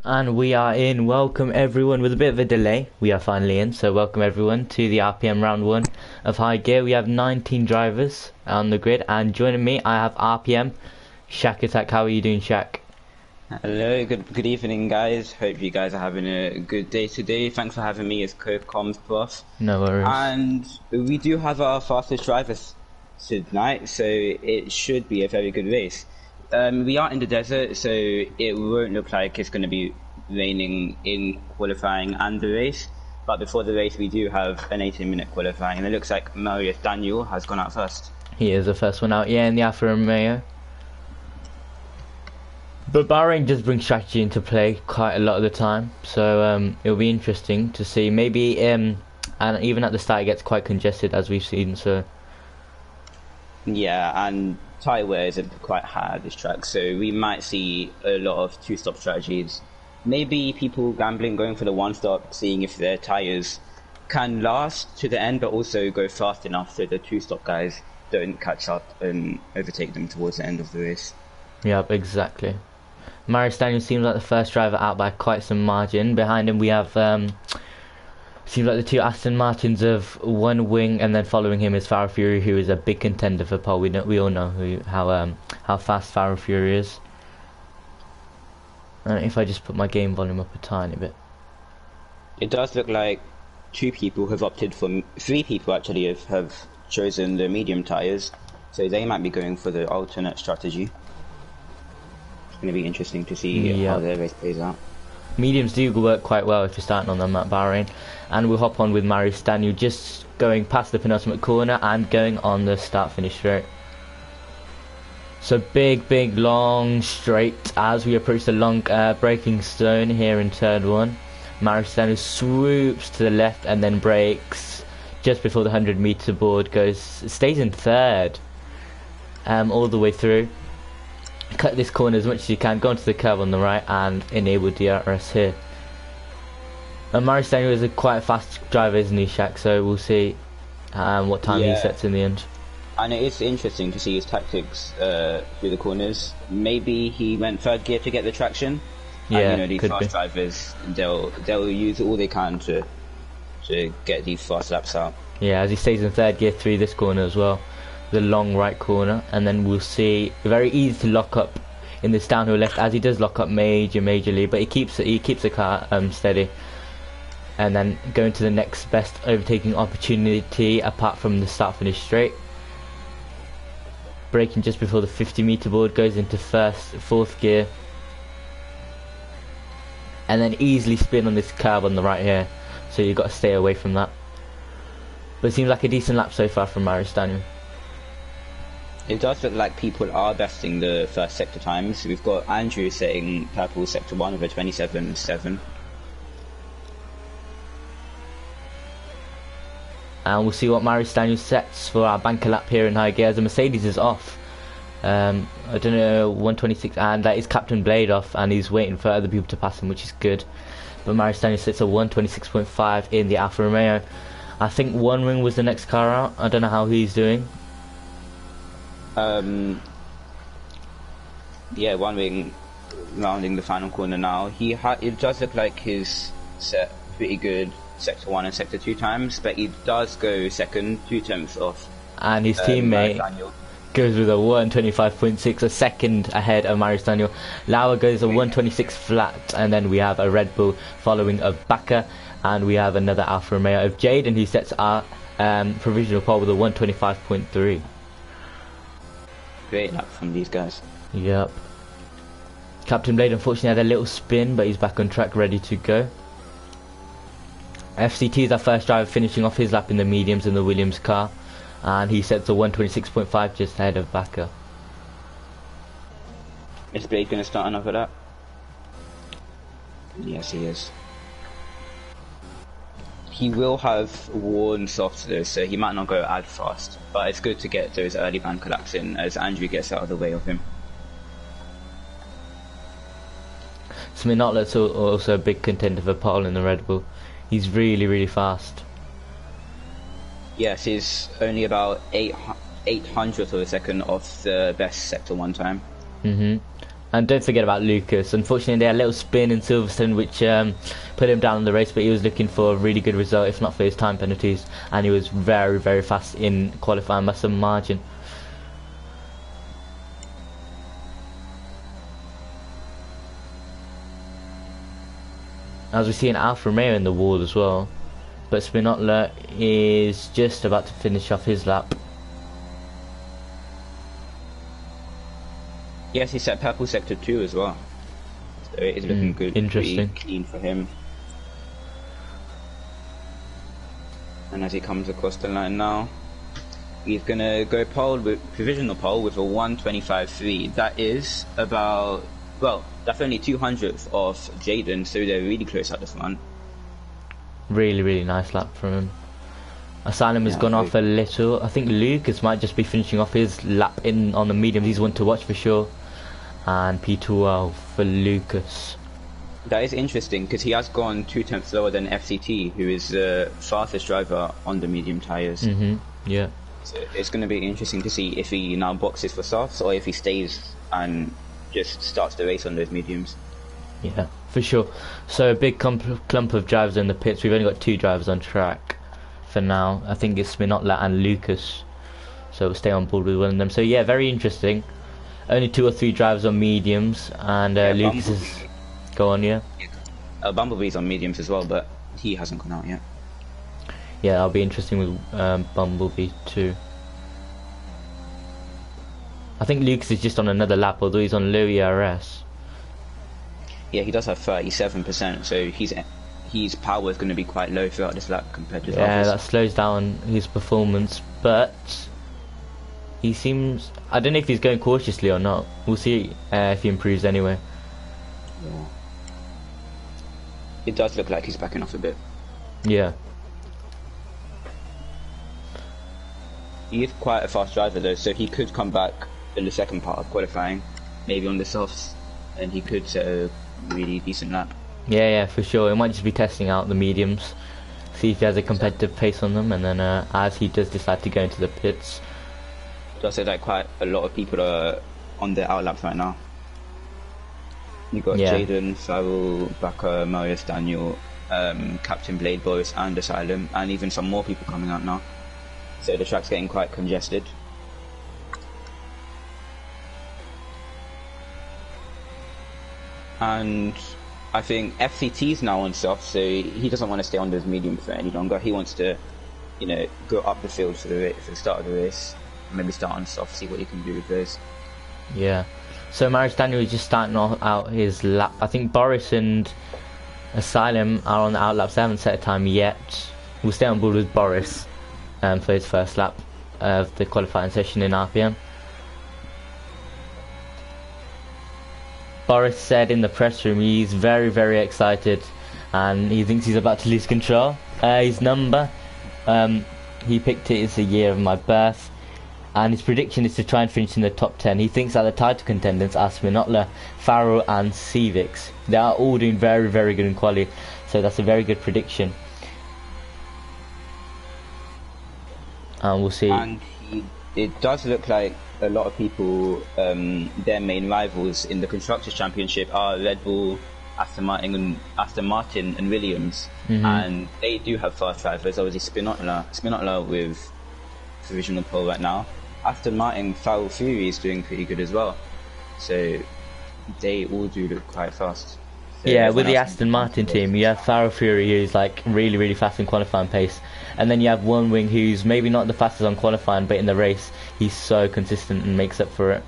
And we are in. Welcome everyone with a bit of a delay. We are finally in, so welcome everyone to the RPM round 1 of High Gear. We have 19 drivers on the grid, and joining me I have RPM, Shaq Attack. How are you doing, Shaq? Hello, good evening guys. Hope you guys are having a good day today. Thanks for having me as co-comms prof. No worries. And we do have our fastest drivers tonight, so it should be a very good race. We are in the desert, so it won't look like it's going to be raining in qualifying and the race. But before the race, we do have an 18-minute qualifying, and it looks like Marius Daniel has gone out first. He is the first one out, yeah, in the Alfa Romeo. But Bahrain does bring strategy into play quite a lot of the time, so it'll be interesting to see. Maybe, and even at the start, it gets quite congested as we've seen. So yeah, and tyre wear is quite high at this track, so we might see a lot of two-stop strategies. Maybe people gambling, going for the one-stop, seeing if their tyres can last to the end, but also go fast enough so the two-stop guys don't catch up and overtake them towards the end of the race. Yep, exactly. Marius Daniel seems like the first driver out by quite some margin. Behind him we have seems like the two Aston Martins of one wing, and then following him is Farrell Fury, who is a big contender for pole. We all know how fast Farrell Fury is. And if I just put my game volume up a tiny bit, it does look like three people actually have chosen the medium tyres, so they might be going for the alternate strategy. It's going to be interesting to see how the race plays out. Mediums do work quite well if you're starting on them at Bahrain. And we'll hop on with Marius Daniel just going past the penultimate corner and going on the start-finish straight. So big, long straight as we approach the long braking zone here in turn 1. Marius Daniel swoops to the left and then brakes just before the 100-meter board stays in third all the way through. Cut this corner as much as you can, go onto the curve on the right and enable DRS here. And Marius Daniel is a quite fast driver, isn't he, Shaq? So we'll see what time he sets in the end. And it is interesting to see his tactics through the corners. Maybe he went third gear to get the traction. Yeah, and, these fast drivers, they'll use all they can to get these fast laps out. Yeah, as he stays in third gear through this corner as well. The long right corner, and then we'll see very easy to lock up in this downhill left, as he does lock up majorly, but he keeps the car steady, and then going to the next best overtaking opportunity apart from the start finish straight. Braking just before the 50-meter board, goes into fourth gear, and then easily spin on this curve on the right here, so you've got to stay away from that. But it seems like a decent lap so far from Marius Daniel. It does look like people are besting the first sector times. We've got Andrew setting purple sector 1 with a 27.7. And we'll see what Marius Daniel sets for our banker lap here in high gear. The Mercedes is off. I don't know, 126, and that is Captain Blade off, and he's waiting for other people to pass him, which is good. But Marius Daniel sits at 126.5 in the Alfa Romeo. I think One Wing was the next car out. I don't know how he's doing. Yeah, One Wing rounding the final corner now. It does look like he's set pretty good sector 1 and sector 2 times, but he does go second, 2 tenths off. And his teammate goes with a 125.6, a second ahead of Marius Daniel. Lauer goes a 126 flat, and then we have a Red Bull following of Bakker, and we have another Alfa Romeo of Jade, and he sets our provisional pole with a 125.3. Great lap from these guys. Yep. Captain Blade unfortunately had a little spin, but he's back on track, ready to go. FCT is our first driver, finishing off his lap in the mediums in the Williams car, and he sets a 126.5 just ahead of Bakker. Is Blade going to start another lap? Yes, he is. He will have worn softs though, so he might not go as fast, but it's good to get those early banker laps in as Andrew gets out of the way of him. Sminotlet's also a big contender for pole in the Red Bull. He's really fast. Yes, he's only about 800th of a second off the best sector 1 time. And don't forget about Lucas. Unfortunately, they had a little spin in Silverstone, which put him down in the race, but he was looking for a really good result, if not for his time penalties. And he was very, very fast in qualifying by some margin. As we see an Alfa Romeo in the wall as well. But Spinotler is just about to finish off his lap. Yes, he set purple sector 2 as well. So it is looking good. Interesting. Pretty clean for him. And as he comes across the line now, he's going to go provisional pole with a 1:25.3. That is about, well, that's only 200th of Jaden, so they're really close at the front. Really, really nice lap from him. Asylum has gone off a little. I think Lucas might just be finishing off his lap on the mediums. He's one to watch for sure. And P12 for Lucas. That is interesting because he has gone 2/10 lower than FCT, who is the fastest driver on the medium tyres. Yeah. So it's going to be interesting to see if he now boxes for softs or if he stays and just starts the race on those mediums. Yeah, for sure. So a big clump of drivers in the pits. We've only got 2 drivers on track for now. I think it's Spinotler and Lucas. So we'll stay on board with one of them. So yeah, very interesting. Only 2 or 3 drivers on mediums, and Lucas is... Go on, yeah? Bumblebee's on mediums as well, but he hasn't gone out yet. Yeah, that'll be interesting with Bumblebee too. I think Lucas is just on another lap, although he's on low ERS. Yeah, he does have 37%, so his power is going to be quite low throughout this lap compared to others. That slows down his performance, but he seems... I don't know if he's going cautiously or not. We'll see if he improves anyway. Yeah. It does look like he's backing off a bit. Yeah. He is quite a fast driver though, so he could come back in the second part of qualifying, maybe on the softs, and he could set a really decent lap. Yeah, for sure. It might just be testing out the mediums, see if he has a competitive pace on them, and then as he does decide to go into the pits. So I said that quite a lot of people are on their outlaps right now. You got Jaden, Farrell, Bakker, Marius, Daniel, Captain Blade, Boris, and Asylum, and even some more people coming out now. So the track's getting quite congested. And I think FCT's now on soft, so he doesn't want to stay on those mediums for any longer. He wants to, go up the field for the start of the race. Maybe start on soft, see what he can do with those. Yeah. So Marius Daniel is just starting out his lap. I think Boris and Asylum are on the outlaps. They haven't set a time yet. We'll stay on board with Boris for his first lap of the qualifying session in RPM. Boris said in the press room he's very, very excited and he thinks he's about to lose control. His number, he picked it as the year of my birth, and his prediction is to try and finish in the top 10. He thinks that the title contenders are Spinotler, Farrell and Civix. They are all doing very, very good in quali, so that's a very good prediction. And we'll see. And it does look like a lot of people, their main rivals in the Constructors' Championship are Red Bull, Aston Martin and Williams. And they do have fast drivers. Obviously Spinotler with provisional pole right now. Aston Martin, Farrell Fury is doing pretty good as well. So they all do look quite fast. So yeah, with the Aston Martin team, you have Farrell Fury, who's like really, really fast in qualifying pace, and then you have One Wing, who's maybe not the fastest on qualifying, but in the race he's so consistent and makes up for it.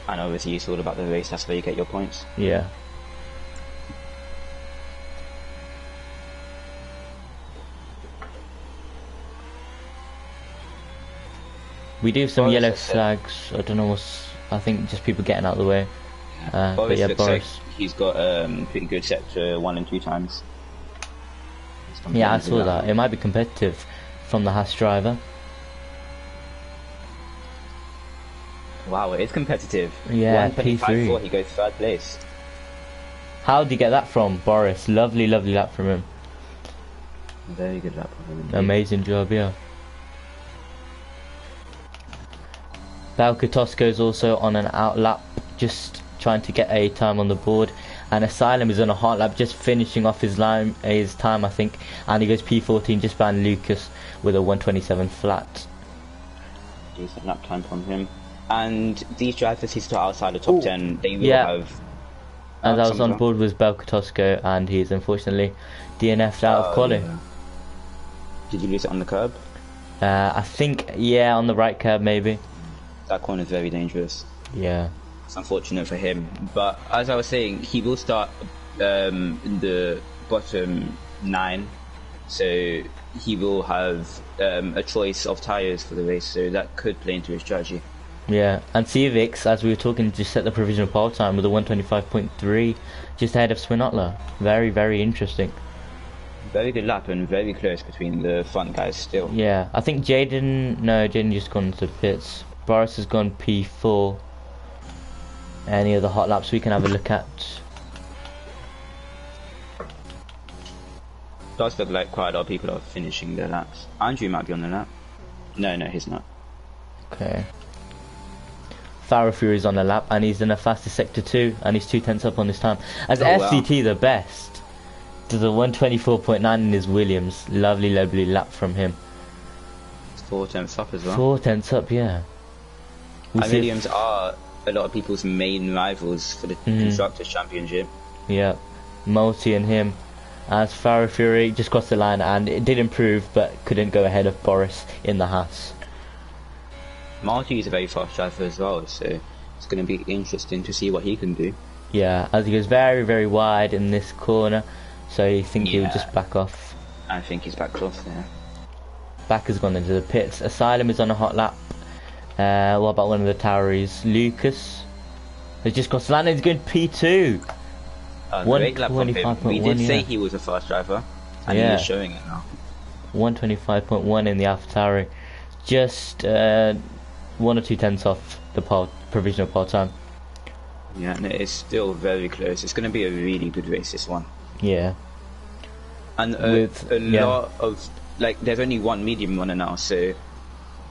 And obviously it's all about the race, that's where you get your points. Yeah. We do have some yellow flags. I don't know what's... I think just people getting out of the way. Boris looks like he's got pretty good sector 1 and 2 times. Yeah, I saw that. It might be competitive from the Haas driver. Wow, it is competitive. Yeah, P3. He goes 3rd place. How did you get that from, Boris? Lovely, lovely lap from him. Very good lap from him. Amazing job, yeah. Valka Tosco's also on an out lap, just trying to get a time on the board. And Asylum is on a hot lap, just finishing off his time, I think. And he goes P14 just behind Lucas with a 127 flat. Decent lap time from him. And these drivers he's still outside the top 10, they will have... And I was on board with Valka Tosco, and he's unfortunately DNF'd out of quali. Yeah. Did you lose it on the curb? I think, yeah, on the right curb maybe. That corner is very dangerous. Yeah. It's unfortunate for him. But as I was saying, he will start in the bottom 9. So he will have a choice of tyres for the race. So that could play into his strategy. Yeah, and Civix, as we were talking, just set the provisional pole time with a 125.3, just ahead of Swinotler. Very, very interesting. Very good lap and very close between the front guys still. Yeah, I think Jaden just gone to the pits. Boris has gone P4. Any other hot laps we can have a look at? Does look like quite a lot of people are finishing their laps. Andrew might be on the lap. No, he's not. Okay. Farrah Fury's on the lap, and he's in the fastest sector 2, and he's 2/10 up on his time. As FCT the best. To the 124.9 in his Williams. Lovely lap from him. It's 4/10 up as well. 4/10 up, yeah. And Williams are a lot of people's main rivals for the Constructors' Championship. Yeah, Multi and him. As Farrah Fury just crossed the line, and it did improve, but couldn't go ahead of Boris in the Haas. Marty is a very fast driver as well, so it's going to be interesting to see what he can do. Yeah, as he goes very, very wide in this corner, so you think he'll just back off. I think he's backed off there. Back has gone into the pits. Asylum is on a hot lap. What about one of the Toweries? Lucas has just crossed the line, and he's going P2. Great lap from him. We did say he was a fast driver, and he is showing it now. 125.1 in the AlphaTauri. Just 1 or 2 tenths off the provisional pole time. Yeah, and it is still very close. It's going to be a really good race, this one. Yeah. And a lot of, like, there's only one medium runner now, so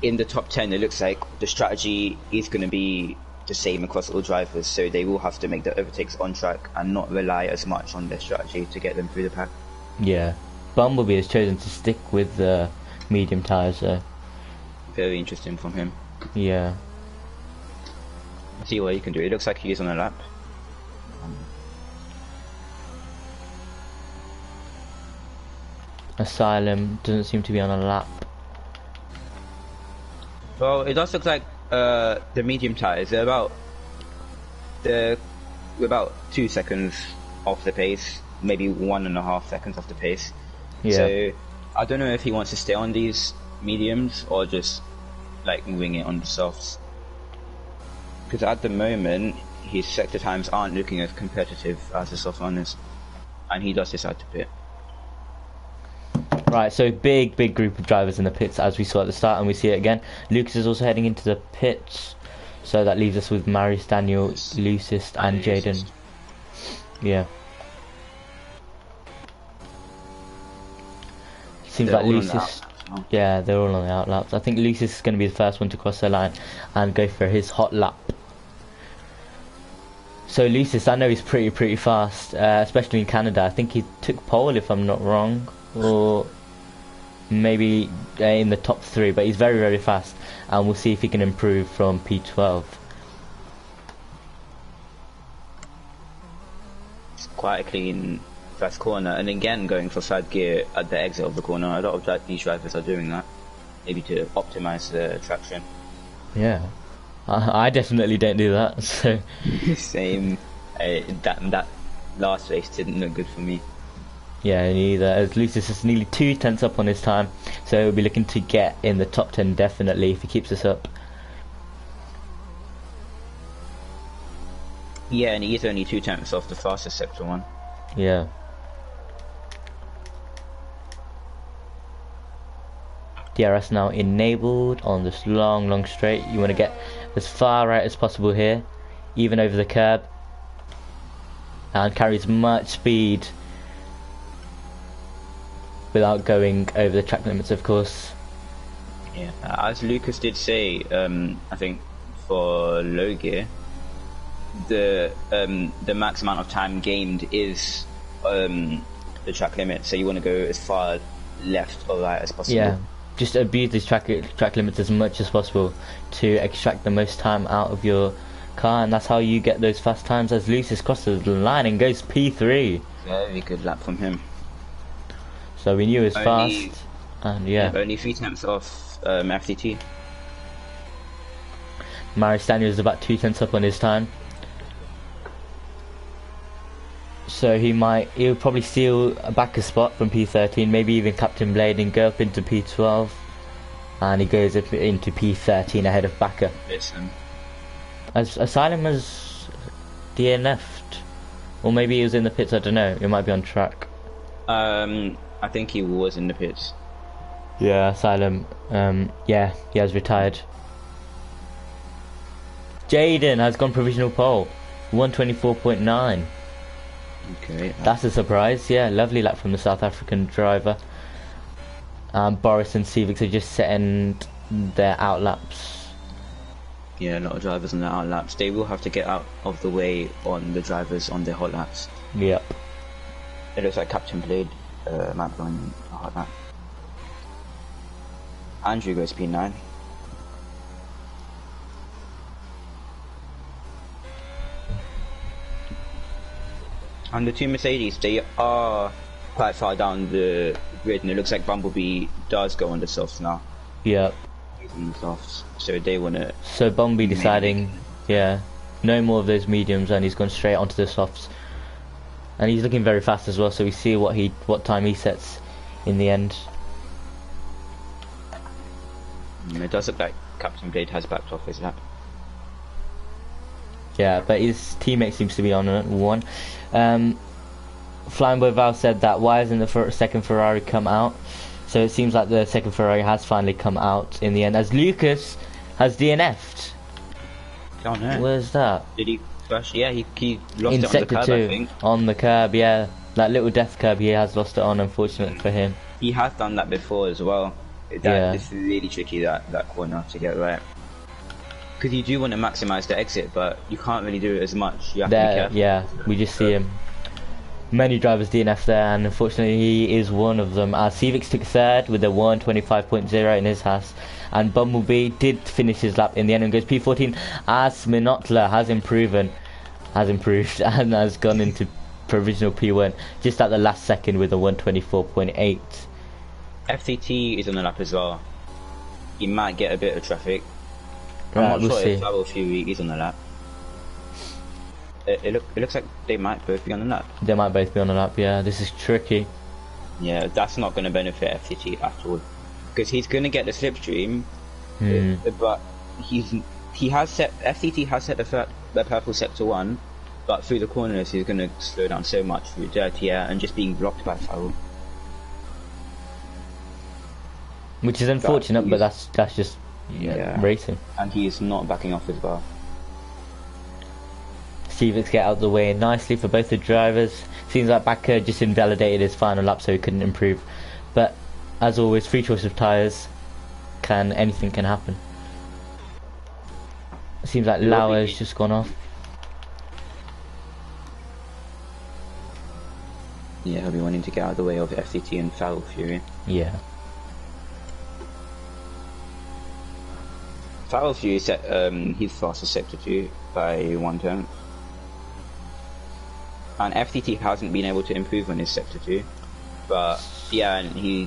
in the top 10 it looks like the strategy is going to be the same across all drivers, so they will have to make the overtakes on track and not rely as much on their strategy to get them through the pack. Yeah. Bumblebee has chosen to stick with the medium tyres, so very interesting from him. Yeah. Let's see what he can do. It looks like he is on a lap. Asylum doesn't seem to be on a lap. Well, it does look like the medium tyres are about 2 seconds off the pace, maybe 1.5 seconds off the pace. Yeah. So I don't know if he wants to stay on these mediums or just like wing it on the softs, because at the moment his sector times aren't looking as competitive as the soft runners, and he does decide to pit. Right, so big group of drivers in the pits as we saw at the start, and we see it again. Lucas is also heading into the pits, so that leaves us with Marius, Daniel, Lucist and Jaden. Yeah. Seems like Lucist. Yeah, they're all on the out laps. I think Lucist is going to be the first one to cross the line and go for his hot lap. So Lucist, I know he's pretty fast, especially in Canada. I think he took pole, if I'm not wrong, or maybe in the top 3, but he's very fast, and we'll see if he can improve from P12. It's quite a clean first corner, and again going for third gear at the exit of the corner. A lot of these drivers are doing that, maybe to optimize the traction. Yeah, I definitely don't do that. So same. That last race didn't look good for me. Yeah, neither. As Lucius is nearly 2 tenths up on his time, so he'll be looking to get in the top 10 definitely if he keeps this up. Yeah, and he's only 2 tenths off the fastest sector 1. Yeah. DRS now enabled on this long straight. You want to get as far right as possible here, even over the curb, and carry as much speed without going over the track limits, of course. Yeah, as Lucas did say, I think for low gear, the max amount of time gained is the track limit. So you want to go as far left or right as possible. Yeah, just abuse these track limits as much as possible to extract the most time out of your car, and that's how you get those fast times. As Lucius crosses the line and goes P3. Very good lap from him. So we knew it was fast, and yeah. Only 3 tenths off FTT. Marius Daniel is about 2 tenths up on his time. So he'll probably steal back a spot from P13, maybe even Captain Blade, and go up into P12, and he goes up into P13 ahead of Bakker. Listen. As Asylum has DNF'd, or maybe he was in the pits. I don't know. He might be on track. I think he was in the pits. Yeah, Asylum. Yeah, he has retired. Jaden has gone provisional pole, 124.9. Okay. That's a surprise. Yeah, lovely lap from the South African driver. Boris and Civics are just setting their out laps. Yeah, a lot of drivers on their out laps. They will have to get out of the way on the drivers on their hot laps. Yep. It looks like Captain Blade might be on a hot lap. Andrew goes P9. And the two Mercedes, they are quite far down the grid, and it looks like Bumblebee does go on the softs now. Yep. On the softs, so they want to. So Bumblebee deciding, yeah, no more of those mediums, and he's gone straight onto the softs. And he's looking very fast as well, so we see what time he sets in the end. It does look like Captain Blade has backed off his lap. Yeah, but his teammate seems to be on one. Flying Boy Val said that why hasn't the second Ferrari come out? So it seems like the second Ferrari has finally come out in the end, as Lucas has DNF'd. Don't know. Where's that? Did he crash? Yeah, he lost in it on sector the curb, 2, I think. on the curb, yeah. That little death curb he has lost it on, unfortunate for him. He has done that before as well. It's really tricky, that corner to get right. Because you do want to maximise the exit, but you can't really do it as much. You have to be careful. Yeah, we just see him. Many drivers DNF there, and unfortunately he is one of them. Civics took third with a 125.0 in his Haas, and Bumblebee did finish his lap in the end and goes P14, as Minotla has improved and has gone into provisional P1 just at the last second with a 124.8. FTT is on the lap as well. He might get a bit of traffic. Right, I'm not we'll sure see. if Travel Fury is on the lap. It looks like they might both be on the lap. They might both be on the lap, yeah. This is tricky. Yeah, that's not going to benefit FTT at all. Because he's going to get the slipstream, but FTT has set the purple sector 1, but through the corners he's going to slow down so much through dirty air and just being blocked by Farrell. Which is unfortunate, but that's just racing. And he's not backing off as well. Civics get out of the way nicely for both the drivers. Seems like Bakker just invalidated his final lap, so he couldn't improve. But as always, free choice of tyres, anything can happen. Seems like Lauer's just gone off. Yeah, he'll be wanting to get out of the way of FTT and Farrell Fury. Yeah. Farrell Fury set his fastest sector 2 by 1 tenth. And FTT hasn't been able to improve on his sector 2. But yeah, and he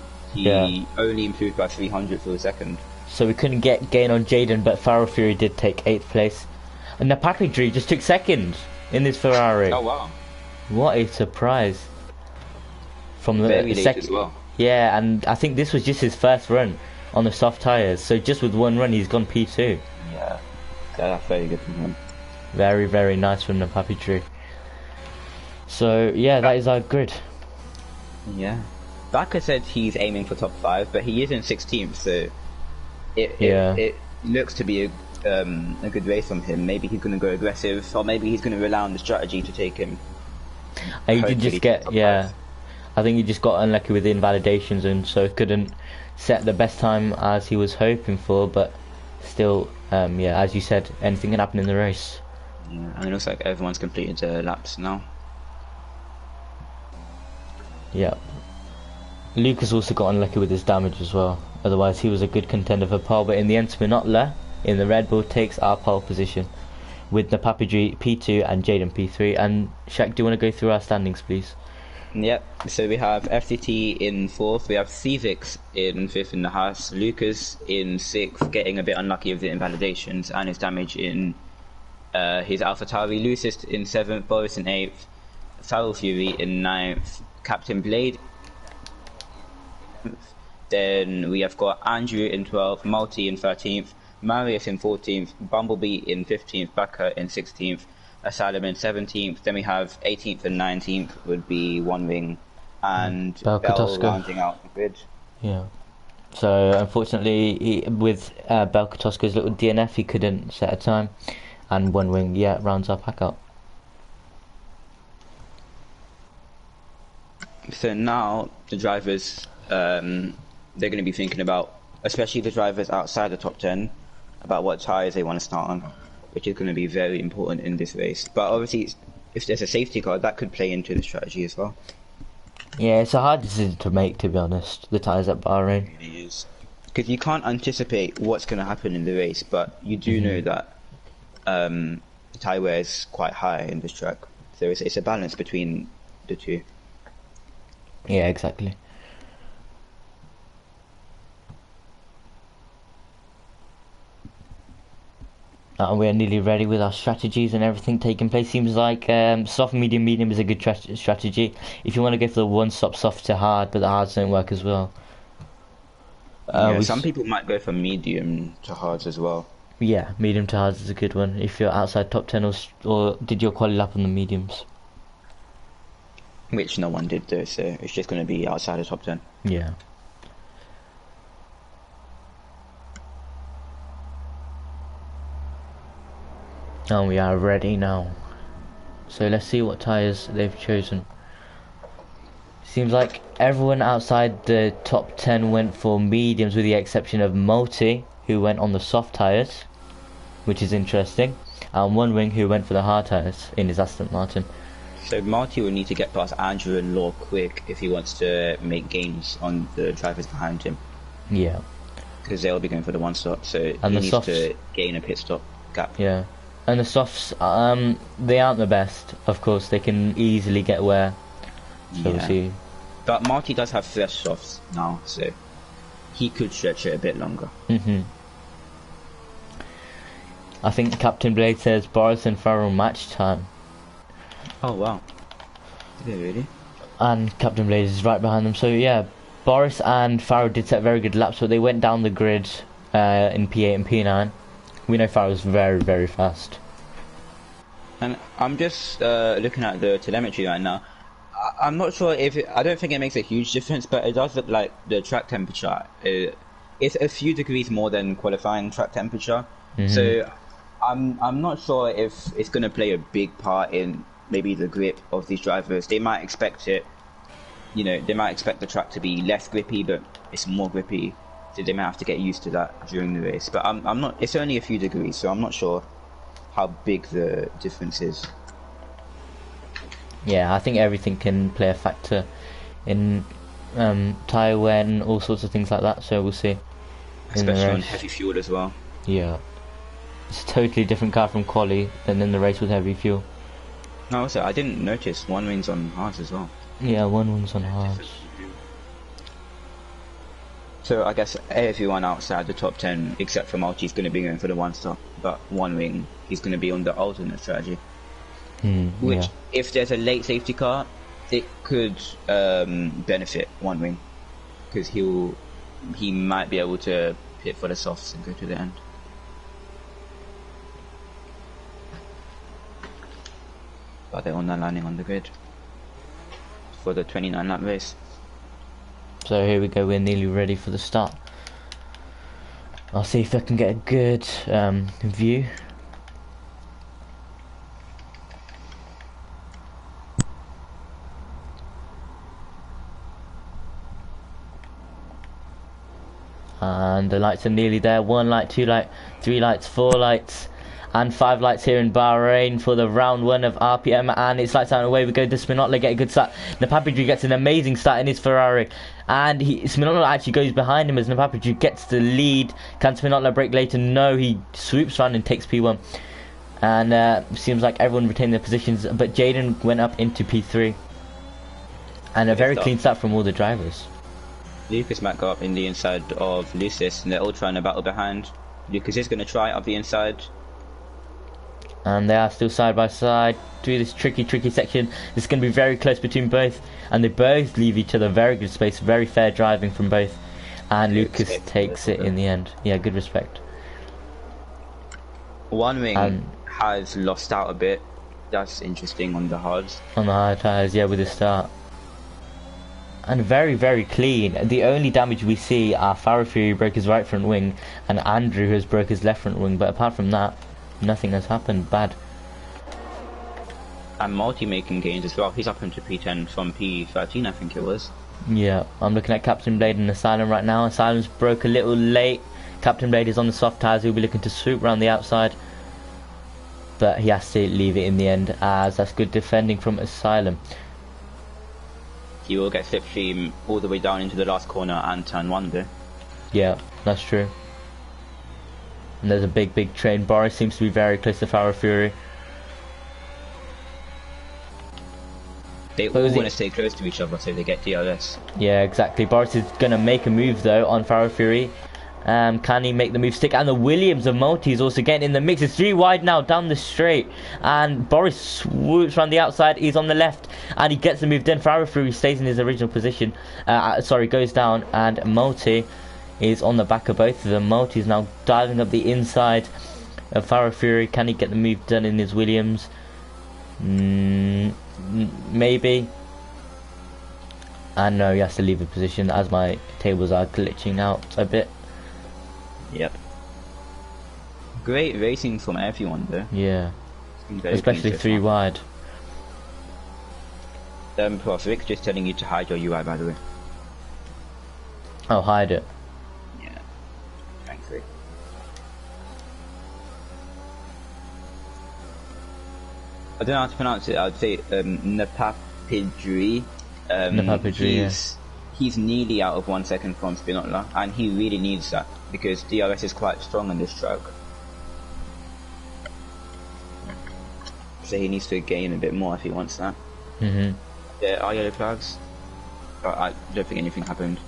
only improved by 300th of a second. So we couldn't gain on Jaden, but Farrell Fury did take 8th place. And Napapidri just took 2nd in this Ferrari. Oh wow. What a surprise. From the very late as well. Yeah, and I think this was just his first run on the soft tyres. So just with one run he's gone P2. Yeah, that's very good from him. Very, very nice from Napapidri. So yeah, that is our grid. Yeah. Bakker said he's aiming for top 5, but he is in 16th, so it looks to be a good race from him. Maybe he's going to go aggressive, or maybe he's going to rely on the strategy to take him. He did just get, I think he just got unlucky with the invalidations, and so couldn't set the best time as he was hoping for, but still yeah, as you said, anything can happen in the race. Yeah, and it looks like everyone's completed their laps now. Yeah. Lucas also got unlucky with his damage as well. Otherwise, he was a good contender for pole. But in the end, Spinotler in the Red Bull takes our pole position with Napapidri P2 and Jaden P3. And Shaq, do you want to go through our standings, please? Yep, so we have FTT in 4th, we have Cvix in 5th in the Haas, Lucas in 6th, getting a bit unlucky with the invalidations and his damage in his AlphaTauri, Lucis in 7th, Boris in 8th, Foul Fury in 9th, Captain Blade in 11th. Then we have got Andrew in 12th, Multi in 13th, Marius in 14th, Bumblebee in 15th, Baka in 16th, Asylum in 17th. Then we have 18th and 19th would be One Ring and Bell rounding out the grid. Yeah. So unfortunately, with Bell Kotoska's little DNF, he couldn't set a time, and One Ring, yeah, rounds our pack up. So now the drivers, they're going to be thinking about, especially the drivers outside the top 10, about what tyres they want to start on, which is going to be very important in this race. But obviously, if there's a safety car, that could play into the strategy as well. Yeah, it's a hard decision to make, to be honest, the tyres at Bahrain. It really is. Because you can't anticipate what's going to happen in the race, but you do know that the tyre wear is quite high in this track. So it's a balance between the two. Yeah, exactly. We are nearly ready with our strategies and everything taking place. Seems like soft, medium, medium is a good strategy. If you want to go for the one-stop soft to hard, but the hards don't work as well. Yeah, some people might go for medium to hards as well. Yeah, medium to hards is a good one. If you're outside top 10 or did your quali lap on the mediums. Which no one did though, so it's just going to be outside the top 10. Yeah. And we are ready now. So let's see what tyres they've chosen. Seems like everyone outside the top 10 went for mediums with the exception of Multi, who went on the soft tyres, which is interesting. And One Ring, who went for the hard tyres in his Aston Martin. So Marty will need to get past Andrew and Law quick if he wants to make gains on the drivers behind him. Yeah. Because they'll be going for the one stop, so and he needs to gain a pit stop gap. Yeah. And the softs, they aren't the best. Of course, they can easily get wear. So we'll see. But Marty does have fresh softs now, so he could stretch it a bit longer. I think Captain Blade says Boris and Farrell match time. Oh wow. Did they really? And Captain Blade is right behind them. So yeah, Boris and Farrell did set very good laps, but they went down the grid in P8 and P9. We know Farrell's very, very fast. And I'm just looking at the telemetry right now. I'm not sure if I don't think it makes a huge difference, but it does look like the track temperature is a few degrees more than qualifying track temperature. So I'm not sure if it's going to play a big part in maybe the grip of these drivers. They might expect it, they might expect the track to be less grippy, but it's more grippy. So they might have to get used to that during the race. But I'm not. It's only a few degrees, so I'm not sure how big the difference is. Yeah, I think everything can play a factor in tyre wear and all sorts of things like that. So we'll see. Especially on heavy fuel as well. Yeah, it's a totally different car from quali than in the race with heavy fuel. No, also I didn't notice One Ring's on hards as well. Yeah, One Ring's on hards. So I guess everyone outside the top 10 except for Multi is going to be going for the one stop, but One Ring is going to be on the alternate strategy. Which, if there's a late safety car, it could benefit One Ring, because he might be able to pit for the softs and go to the end. But they're all now landing on the grid for the 29 lap race. So here we go, we're nearly ready for the start. I'll see if I can get a good view. And the lights are nearly there. 1 light, 2 light, 3 lights, 4 lights, and 5 lights here in Bahrain for the round 1 of RPM. And it's lights out and away we go. Does Spinotto get a good start? Napapadri gets an amazing start in his Ferrari. And Spinotto actually goes behind him as Napapadri gets the lead. Can Spinotto break later? No, he swoops around and takes P1. And seems like everyone retained their positions. But Jaden went up into P3. And a very clean start from all the drivers. Lucas might go up in the inside of Lucis, and they're all trying to battle behind. Lucas is going to try up the inside. And they are still side by side through this tricky section. It's going to be very close between both. And they both leave each other very good space. Very fair driving from both. And Lucas takes it in the end. Yeah, good respect. One Wing has lost out a bit. That's interesting on the hards. On the hard tyres, yeah, with the start. And very clean. The only damage we see are Farah Fury broke his right front wing and Andrew has broke his left front wing, but apart from that nothing has happened bad. And Multi making gains as well. He's up into P10 from P13 I think it was. Yeah, I'm looking at Captain Blade and Asylum right now. Asylum's broke a little late. Captain Blade is on the soft tyres. He'll be looking to swoop around the outside, but he has to leave it in the end as that's good defending from Asylum. He will get slipstream all the way down into the last corner and turn 1 there. Yeah, that's true. And there's a big train. Boris seems to be very close to Farah Fury. They all want to stay close to each other so they get DRS. Yeah, exactly. Boris is going to make a move though on Farah Fury. Can he make the move stick? And the Williams of Multi is also getting in the mix. It's 3 wide now down the straight. And Boris swoops around the outside. He's on the left. And he gets the move done. Farah Fury stays in his original position. Goes down. And Multi is on the back of both of them. Multi is now diving up the inside of Farah Fury. Can he get the move done in his Williams? Maybe. And no, he has to leave the position as my tables are glitching out a bit. Yep. Great racing from everyone though. Yeah. Especially 3 wide. Prof, Rick's just telling you to hide your UI by the way. Oh, hide it. Yeah. Thanks, Rick. I don't know how to pronounce it. I'd say Napapadri. Napapadri, he's nearly out of 1 second from Spinotto, and he really needs that because DRS is quite strong on this track. So he needs to gain a bit more if he wants that. There are yellow flags, but I don't think anything happened.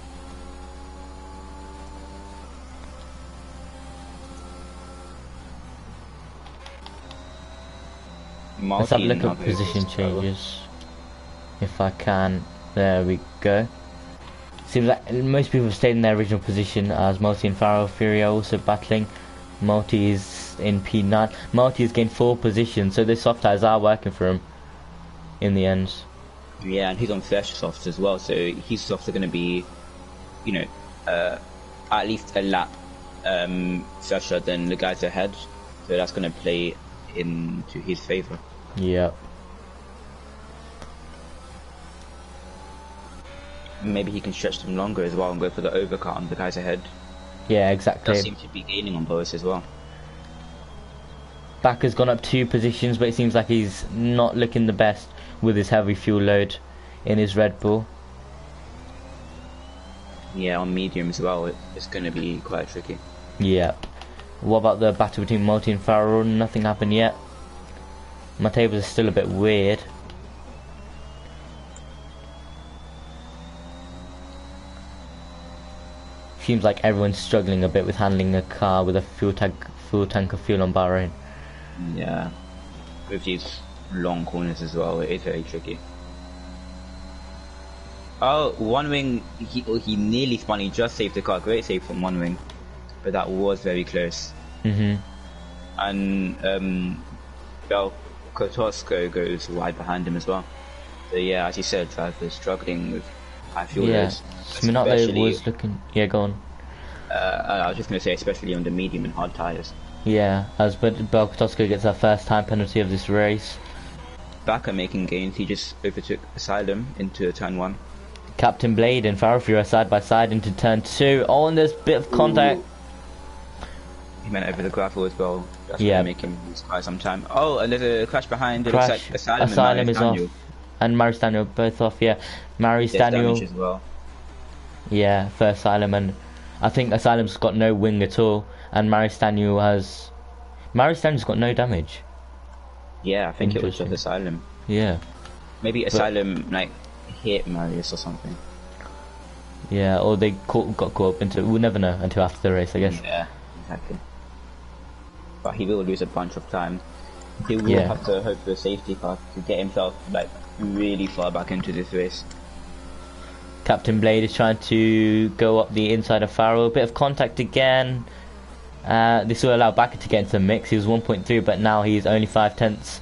Let's have a look at position changes if I can. There we go. Seems like most people have stayed in their original position as Multi and Farah Fury are also battling. Multi is in P9. Multi has gained 4 positions, so the soft tyres are working for him in the end. Yeah, and he's on fresh softs as well, so his softs are going to be, you know, at least a lap fresher than the guys ahead, so that's going to play into his favour. Yeah. Maybe he can stretch them longer as well and go for the overcut on the guys ahead. Yeah, exactly. Does seem to be gaining on Boris as well. Back has gone up 2 positions, but it seems like he's not looking the best with his heavy fuel load in his Red Bull. Yeah, on medium as well, it's going to be quite tricky. Yeah. What about the battle between Multi and Farah? Nothing happened yet. My tables are still a bit weird. Seems like everyone's struggling a bit with handling a car with a full tank of fuel on Bahrain. Yeah, with these long corners as well, it is very tricky. Oh, One Wing, he nearly spun, he just saved the car. Great save from One Wing, but that was very close. And Belkotosco goes wide behind him as well. So yeah, as you said, drivers struggling with high fuel loads. Spinotto was looking. Yeah, go on. I was just going to say, especially on the medium and hard tyres. Yeah, as Belkotosco gets our first time penalty of this race. Backer making gains, he just overtook Asylum into turn 1. Captain Blade and Pharaoh Fury are side by side into turn 2. Oh, and there's a bit of contact. Ooh. He went over the gravel as well. That's Yeah. gonna make him lose quite some time. Oh, and there's a crash behind. It Crash. looks like Asylum, Asylum and is Daniel. off. And Marius Daniel both off, yeah. Marius There's Daniel. damage as well. Yeah, for Asylum, and I think Asylum's got no wing at all, and Marius Daniel's got no damage. Yeah, I think it was just Interesting. Asylum. Yeah. Maybe Asylum like hit Marius or something. Yeah, or they got caught up into it. We'll never know until after the race, I guess. Yeah, exactly. But he will lose a bunch of time. He will Yeah. have to hope for a safety car to get himself like really far back into this race. Captain Blade is trying to go up the inside of Pharaoh. A bit of contact again. This will allow Bakker to get into the mix. He was 1.3, but now he's only 5/10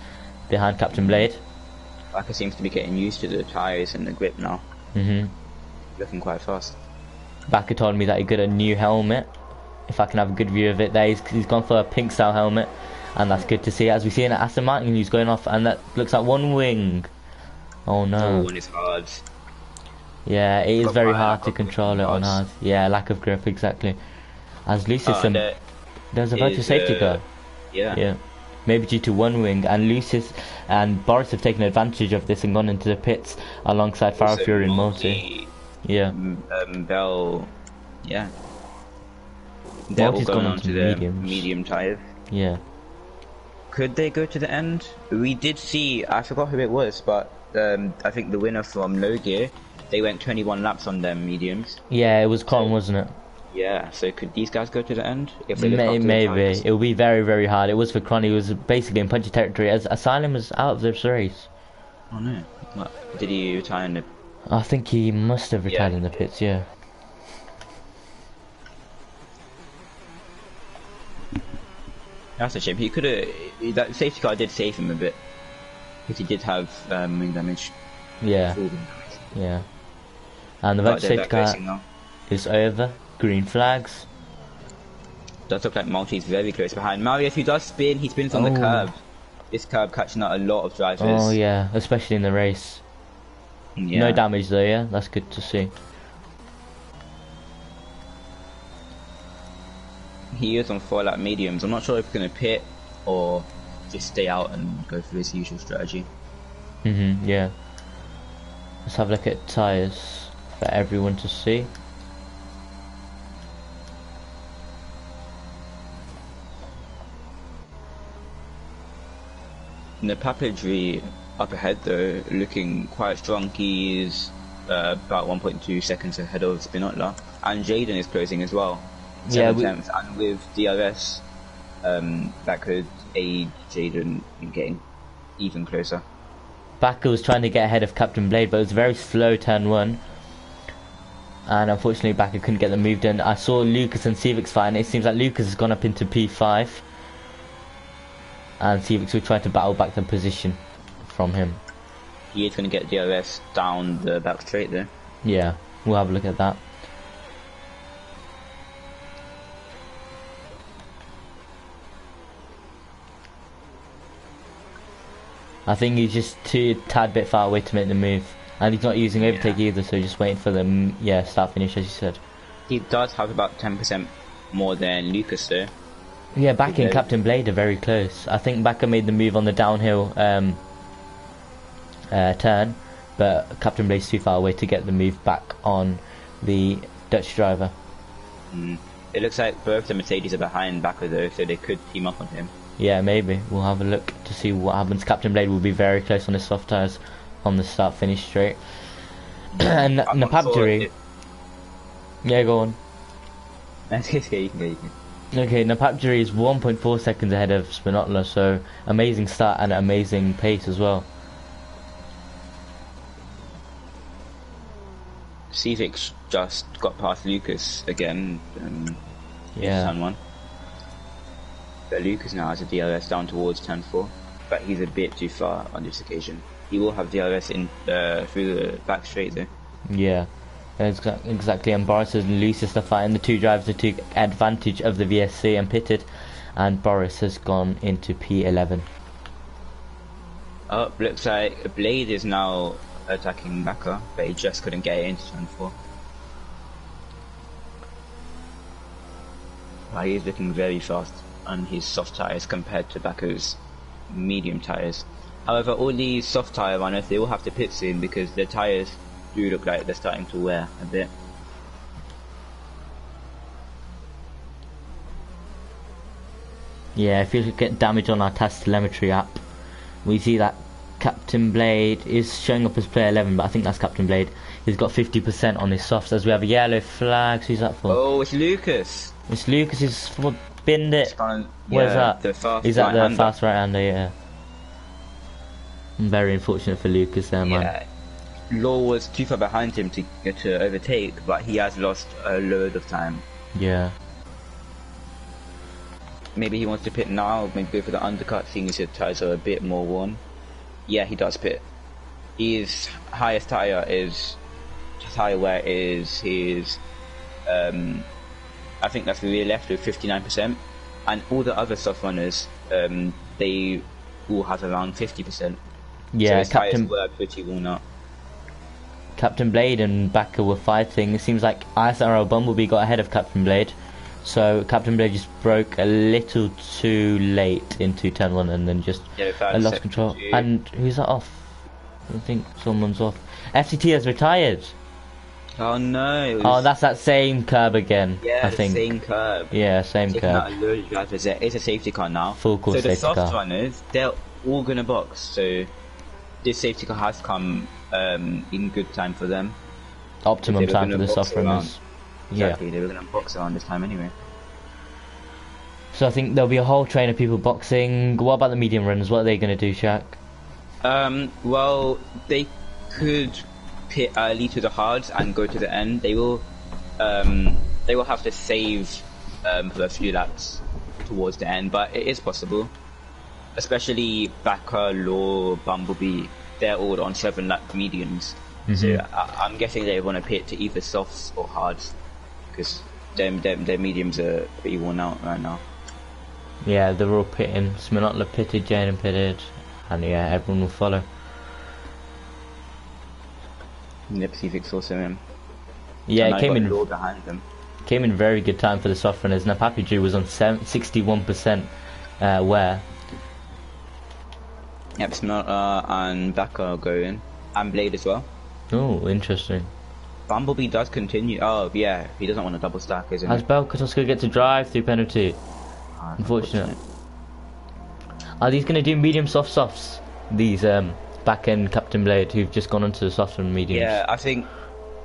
behind Captain Blade. Bakker seems to be getting used to the tyres and the grip now. Looking quite fast. Bakker told me that he got a new helmet. If I can have a good view of it there, he's gone for a pink style helmet, and that's good to see. As we see in Aston Martin, he's going off, and that looks like one wing. Oh no. Oh, and it's hard. Yeah, it is Got very fire, hard to got control it grip on hard. Yeah, lack of grip, exactly. As Lucis, there's a virtual safety car. Yeah. Yeah. Maybe due to one wing, and Lucis and Boris have taken advantage of this and gone into the pits alongside Pharaoh Also, Fury and Multi. Yeah. Bell. Yeah. They're all Multi's going gone on onto to the mediums. medium tyres. Yeah. Could they go to the end? We did see, I forgot who it was, but I think the winner from low gear, they went 21 laps on them mediums. Yeah, it was Con, wasn't it? Yeah, so could these guys go to the end? If they look after the Maybe. tyres? It will be very, very hard. It was for Cron. He was basically in punchy territory as Asylum was out of this race. Oh no. What? Did he retire in the... I think he must have retired Yeah. in the pits, yeah. That's a shame. He could have... That safety car did save him a bit. Because he did have wing damage. Yeah, Full wing damage. yeah. And the But virtual they're safety back car racing now. is over. Green flags. Does look like Malty's very close behind. Marius, who does spin, he spins on the Oh. curb. This curb catching out a lot of drivers. Oh yeah, especially in the race. Yeah. No damage though, yeah? That's good to see. He is on 4 lap mediums. I'm not sure if he's going to pit or just stay out and go for his usual strategy. Yeah. Let's have a look at tyres for everyone to see. The Papadry up ahead though, looking quite strong. He's about 1.2 seconds ahead of Spinotla, and Jaden is closing as well. Yeah, 7th, and with DRS, that could aid Jaden in getting even closer. Bakker was trying to get ahead of Captain Blade, but it was a very slow turn 1. And unfortunately Bakker couldn't get the move done. I saw Lucas and Civix fight, and it seems like Lucas has gone up into P5. And Civix will try to battle back the position from him. He is going to get DRS down the back straight there. Yeah, we'll have a look at that. I think he's just a tad bit far away to make the move. And he's not using overtake either, so just waiting for the start finish as you said. He does have about 10% more than Lucas though. Yeah, Bakker and Okay. Captain Blade are very close. I think Bakker made the move on the downhill turn, but Captain Blade's too far away to get the move back on the Dutch driver. It looks like both the Mercedes are behind Bakker though, so they could team up on him. Yeah, maybe. We'll have a look to see what happens. Captain Blade will be very close on his soft tyres on the start finish straight. And I'm not sure Napapteri. if- Yeah, go on. That's okay, you can go, you can. Okay, Napapteri is 1.4 seconds ahead of Spinotla, so amazing start and amazing pace as well. Civix just got past Lucas again. Yeah. Turn 1. But Lucas now has a DRS down towards turn 4, but he's a bit too far on this occasion. He will have DRS in through the back straight though. Yeah, exactly. And Boris and Lucis are fighting. The two drivers who took advantage of the VSC and pitted, and Boris has gone into P11. Oh, looks like Blade is now attacking Backer, but he just couldn't get it into turn 4. He is looking very fast on his soft tyres compared to Backer's medium tyres. However, all these soft tyre runners, they will have to pit soon because their tyres do look like they're starting to wear a bit. Yeah, if you look at damage on our task telemetry app, we see that Captain Blade is showing up as player 11, but I think that's Captain Blade. He's got 50% on his softs as we have a yellow flag. Who's that for? Oh, it's Lucas. It's Lucas. He's for binned it. Where's that? The fast He's at the right-hander. fast right-hander, yeah. Very unfortunate for Lucas there, man. Yeah. Law was too far behind him to overtake, but he has lost a load of time. Yeah. Maybe he wants to pit now, maybe go for the undercut, seeing his tyres are a bit more worn. Yeah, he does pit. His highest tyre wear is his, I think that's the rear left with 59%, and all the other soft runners, they all have around 50%. Yeah, so his Captain tyres were pretty worn out. Captain Blade and Backer were fighting. It seems like ISRL Bumblebee got ahead of Captain Blade. So Captain Blade just broke a little too late into turn 1 and then just lost control. And who's that off? I think someone's off. FCT has retired. Oh no! Oh, that's that same curb again. Yeah, I think. same curb. Yeah, same Taking curb. out a load of drivers. There is a safety car now. Full course so the safety soft car. runners, they're all gonna box. So this safety car has come in good time for them. Optimum They were time for gonna the box soft runners. Exactly, Yeah. they were gonna box around this time anyway. So I think there'll be a whole train of people boxing. What about the medium runners? What are they going to do, Shaq? Well, they could pit early to the hards and go to the end. They will have to save for a few laps towards the end, but it is possible. Especially Backer, Law, Bumblebee, they're all on 7-lap mediums. So I'm guessing they want to pit to either softs or hards because their mediums are pretty worn out right now. Yeah, they're all pitting. Sminotla pitted, Jaden pitted, and yeah, everyone will follow. Yep, Civic's also in. Yeah, And it I came got in. Law behind them. Came in very good time for the soft runners. Napapi Drew was on 61% wear. Yep, Smelter and Backer go in. And Blade as well. Oh, interesting. Bumblebee does continue. Oh, yeah, he doesn't want a double stack, isn't Has it? Belkatosko get to drive through penalty? Unfortunate. Are these going to do medium soft softs? These back end Captain Blade who've just gone onto the soft and mediums. Yeah, I think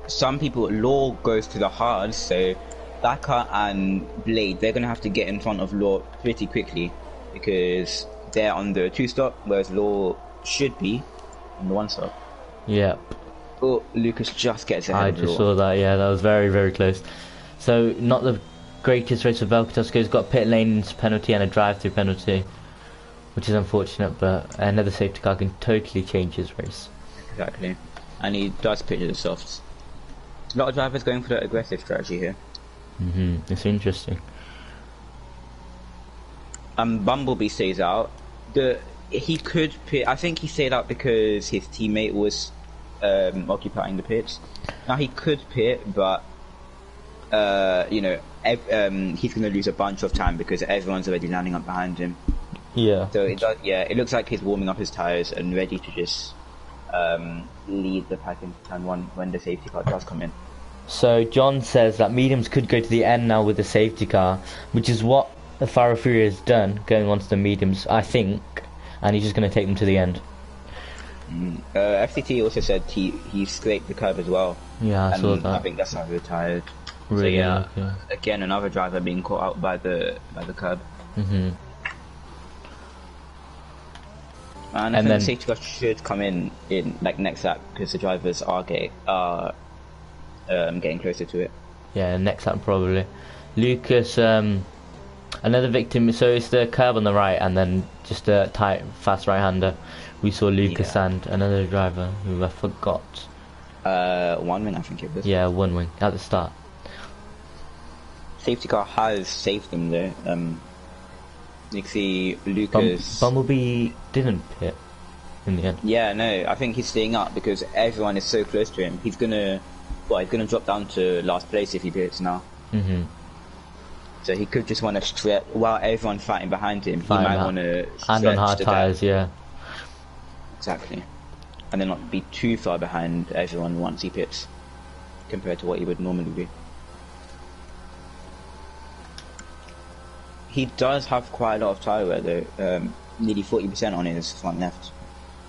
some people, Law goes to the hard, so Backer and Blade, they're going to have to get in front of Law pretty quickly because they're on the 2-stop, whereas Law should be on the 1-stop. Yep. Oh, Lucas just gets ahead I of just Law. saw that, yeah, that was very, very close. So, not the greatest race for Belkatosko. He's got pit lanes penalty and a drive-through penalty, which is unfortunate, but another safety car can totally change his race. Exactly. And he does pitch to the softs. A lot of drivers going for the aggressive strategy here. It's interesting. Bumblebee stays out. He could pit. I think he stayed out because his teammate was occupying the pits. Now he could pit, but he's going to lose a bunch of time because everyone's already landing up behind him. Yeah. So it does. Yeah, it looks like he's warming up his tires and ready to just lead the pack into turn 1 when the safety car does come in. So John says that mediums could go to the end now with the safety car, which is what the Faro Fury has done, going on to the mediums, I think, and he's just going to take them to the end. FCT also said he scraped the curb as well. Yeah, I saw that. I think that's how he retired. Really, so yeah, okay. again another driver being caught out by the curb. And I think then the safety car should come in like next lap because the drivers are getting closer to it. Yeah, next lap probably. Lucas, another victim. So it's the curb on the right, and then just a tight, fast right-hander. We saw Lucas and another driver who I forgot. One wing, I think it was. Yeah, one wing at the start. Safety car has saved them though. You can see Lucas. Bumblebee didn't pit. in the end. Yeah, no, I think he's staying up because everyone is so close to him. He's gonna drop down to last place if he pits now. So he could just want to stretch while everyone's fighting behind him. He might want to stretch and on hard to tyres, yeah. Exactly, and then not be too far behind everyone once he pits, compared to what he would normally be. He does have quite a lot of tyre wear though, nearly 40% on his front left.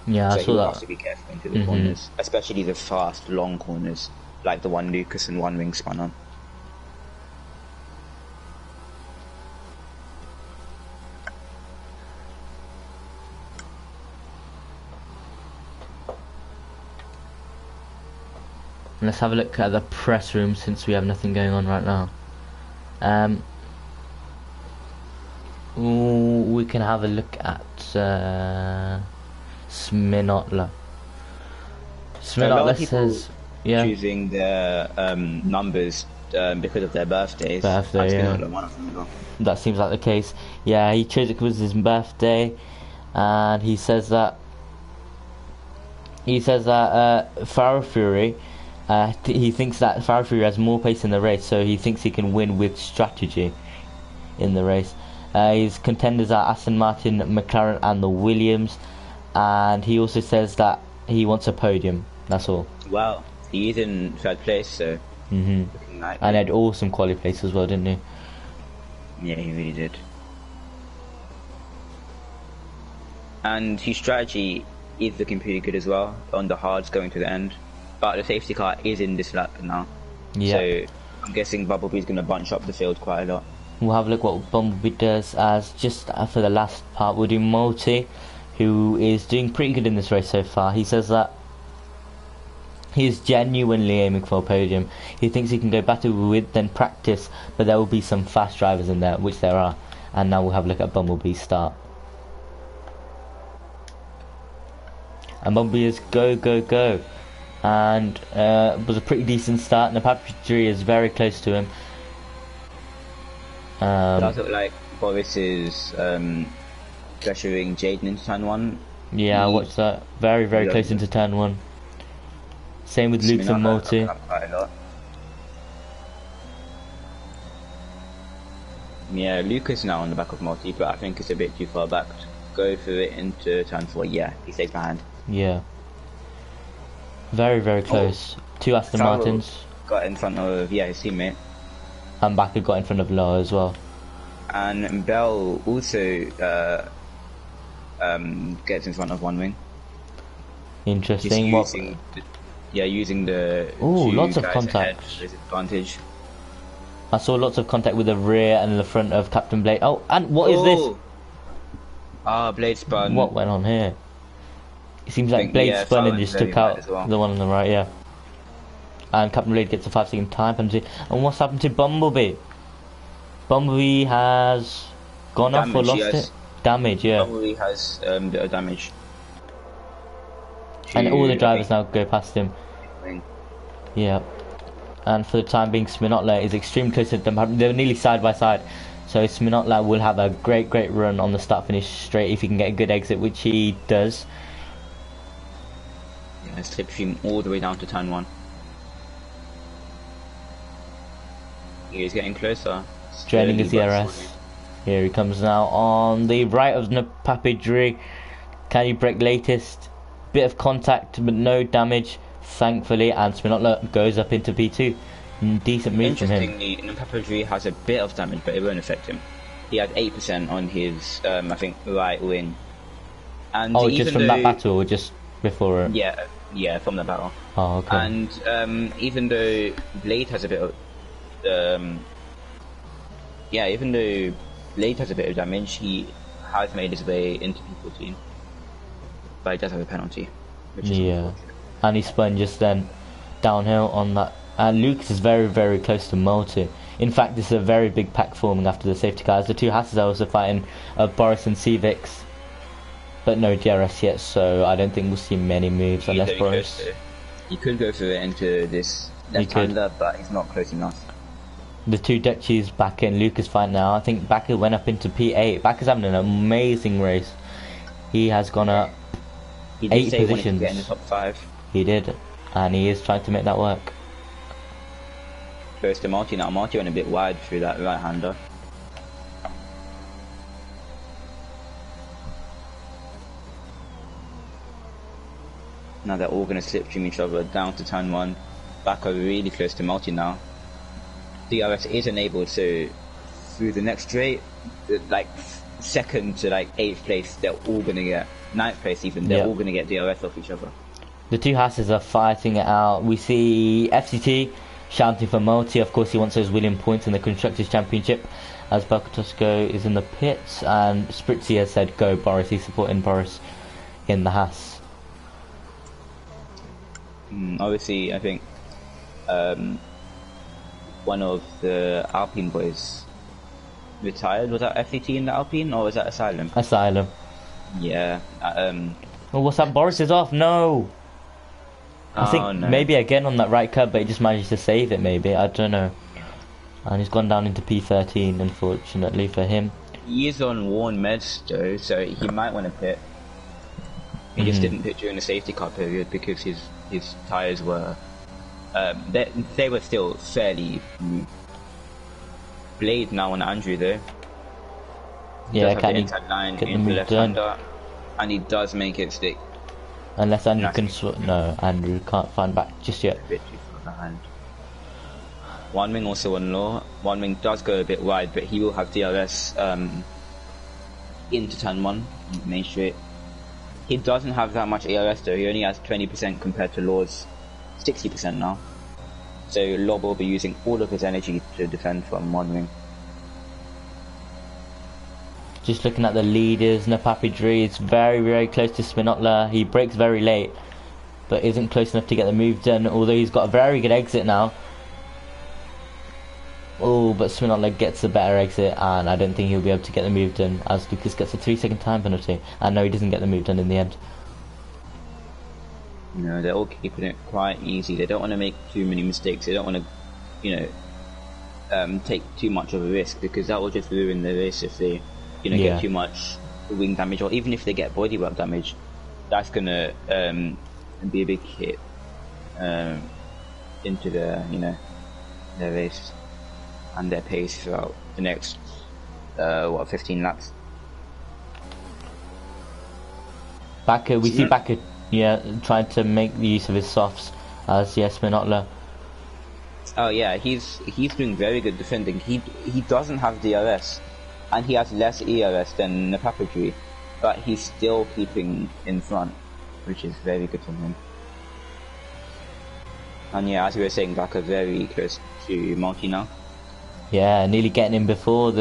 Yeah, so I saw he that. has to be careful into the corners, especially the fast, long corners, like the one Lucas and One Wing spun on. Let's have a look at the press room since we have nothing going on right now. We can have a look at Sminotla. Sminotla says, yeah, choosing their numbers because of their birthdays. Yeah. That seems like the case. Yeah, he chose it because it's his birthday, and he says that Farrell Fury. He thinks that Farrell Fury has more pace in the race, so he thinks he can win with strategy in the race. His contenders are Aston Martin, McLaren and the Williams, and he also says that he wants a podium, that's all. Well, he is in third place, so and had awesome quality place as well, didn't he? Yeah, he really did. And his strategy is looking pretty good as well, on the hards going to the end. But the safety car is in this lap now, so I'm guessing Bumblebee's going to bunch up the field quite a lot. We'll have a look what Bumblebee does. As just for the last part, we'll do Multi, who is doing pretty good in this race so far. He says that he's genuinely aiming for a podium. He thinks he can go better with than practice, but there will be some fast drivers in there, which there are. And now we'll have a look at Bumblebee's start. And Bumblebee is go, go, go. And it was a pretty decent start, and the Papatry is very close to him. Does look like Boris is pressuring Jaden into turn 1. Yeah, I watched that. Very, very close into turn 1. Same with Luke's and Multi. Yeah, Luke is now on the back of Multi, but I think it's a bit too far back to go for it into turn 4. Yeah, he stayed behind. Yeah. Very, very close. 2 Aston Martins. Got in front of, his teammate. And Bakker got in front of Lowe as well. And Bell also gets in front of One Wing. Interesting. Using the lots of contact. Advantage. I saw lots of contact with the rear and the front of Captain Blade. Oh, and what is this? Blade spun. What went on here? It seems like Blade spun and just took out the one on the right, yeah. And Captain Blade gets a 5-second time penalty. And what's happened to Bumblebee? Bumblebee has gone off or lost it? Damage, yeah. Bumblebee has a bit of damage. And all the drivers now go past him. Yeah. And for the time being, Sminotla is extremely close to them. They're nearly side by side. So Sminotla will have a great, great run on the start-finish straight if he can get a good exit, which he does. Yeah, slipstream all the way down to turn 1. He's getting closer. Draining his ERS. Here he comes now on the right of Papidri. Can he break latest? Bit of contact but no damage, thankfully, and Sminotla goes up into P2. Decent move from him. Interestingly, Papidri has a bit of damage, but it won't affect him. He had 8% on his, I think, right wing. And just from that battle, or just before it? Yeah, from the battle. Oh, okay. And even though Blade has a bit of even though Blade has a bit of damage, he has made his way into P14, but he does have a penalty, which is and he spun just then downhill on that, and Lucas is very, very close to Multi. In fact, this is a very big pack forming after the safety cars. The 2 Hasses are also fighting Boris and Civics, but no DRS yet, so I don't think we'll see many moves unless Boris. He could go for it into this left-hander, but he's not close enough. The 2 Dutchies back in. Lucas fight now. I think Bakker went up into P8. Bakker's having an amazing race. He has gone up. He did 8 say he wanted to positions. get in the top 5. He did, and he is trying to make that work. Close to Marty now. Marty went a bit wide through that right-hander. Now they're all going to slipstream each other down to turn 1. Back over really close to Marty now. DRS is enabled, so through the next straight, like 2nd to like 8th place, they're all going to get 9th place even. They're all going to get DRS off each other. The two Hasses are fighting it out. We see FCT shouting for Multi. Of course, he wants those winning points in the Constructors' Championship. As Bakatosko is in the pits, and Spritzy has said, "Go, Boris." He's supporting Boris in the Haas. Obviously, I think one of the Alpine boys retired. Was that FCT in the Alpine, or was that Asylum? Asylum. Yeah. Oh, what's that? Boris is off. No. I think maybe again on that right curb, but he just managed to save it. Maybe, I don't know. And he's gone down into P13, unfortunately for him. He is on worn meds though, so he might want to pit. He just didn't pit during the safety car period because his tyres were they were still fairly new. Blade now on Andrew though. Yeah, can he line get in the left done? And he does make it stick. Unless Andrew can no, Andrew can't find back just yet. A bit too far behind. One wing also on low. One wing does go a bit wide, but he will have DRS into turn 1 main straight. He doesn't have that much ARS though. He only has 20% compared to Law's 60% now. So Law will be using all of his energy to defend from one wing. Just looking at the leaders, Napapidri is very, very close to Spinotler. He breaks very late, but isn't close enough to get the move done, although he's got a very good exit now. Oh, but Spinotler gets a better exit, and I don't think he'll be able to get the move done, as Lucas gets a 3-second time penalty. And no, he doesn't get the move done in the end. No, they're all keeping it quite easy. They don't want to make too many mistakes. They don't want to, take too much of a risk, because that will just ruin the race if they get too much wing damage, or even if they get bodywork damage. That's gonna be a big hit into their race and their pace throughout the next 15 laps. Bakker, we see Bakker trying to make the use of his softs as Spinotler. Oh yeah, he's doing very good defending. He doesn't have DRS, and he has less ERS than Napapidri, but he's still keeping in front, which is very good from him. And yeah, as we were saying, Bakker very close to Multi now. Yeah, nearly getting him before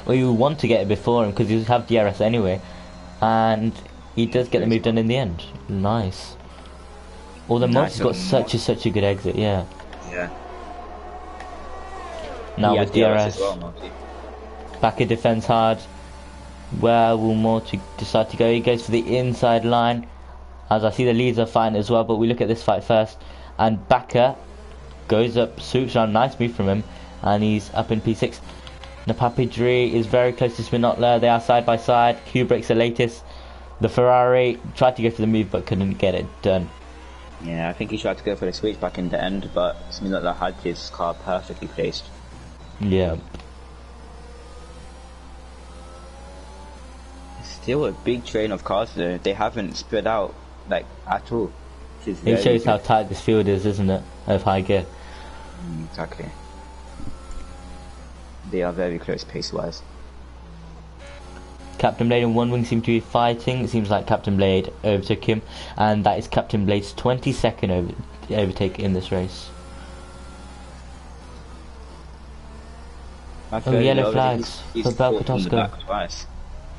you want to get it before him because you have DRS anyway, and he does get the move done in the end. Nice. Although Multi's got such a good exit, yeah. Yeah. Now with DRS, well, Bakker defends hard. Where will Multi decide to go? He goes for the inside line, as I see the leads are fine as well, but we look at this fight first. And Bakker goes up, swoops around, nice move from him, and he's up in P6. Napapidri is very close to Spinotler. They are side by side. Kubrick's the latest. The Ferrari tried to go for the move but couldn't get it done. Yeah, I think he tried to go for the switch back in the end, but Spinotler had his car perfectly placed. Yeah. Still a big train of cars though. They haven't spread out like at all. It shows how tight this field is, isn't it? Of high gear. Exactly. They are very close pace-wise. Captain Blade and One Wing seem to be fighting. It seems like Captain Blade overtook him, and that is Captain Blade's 22nd overtake in this race. Oh, yellow flags for Belkatosko.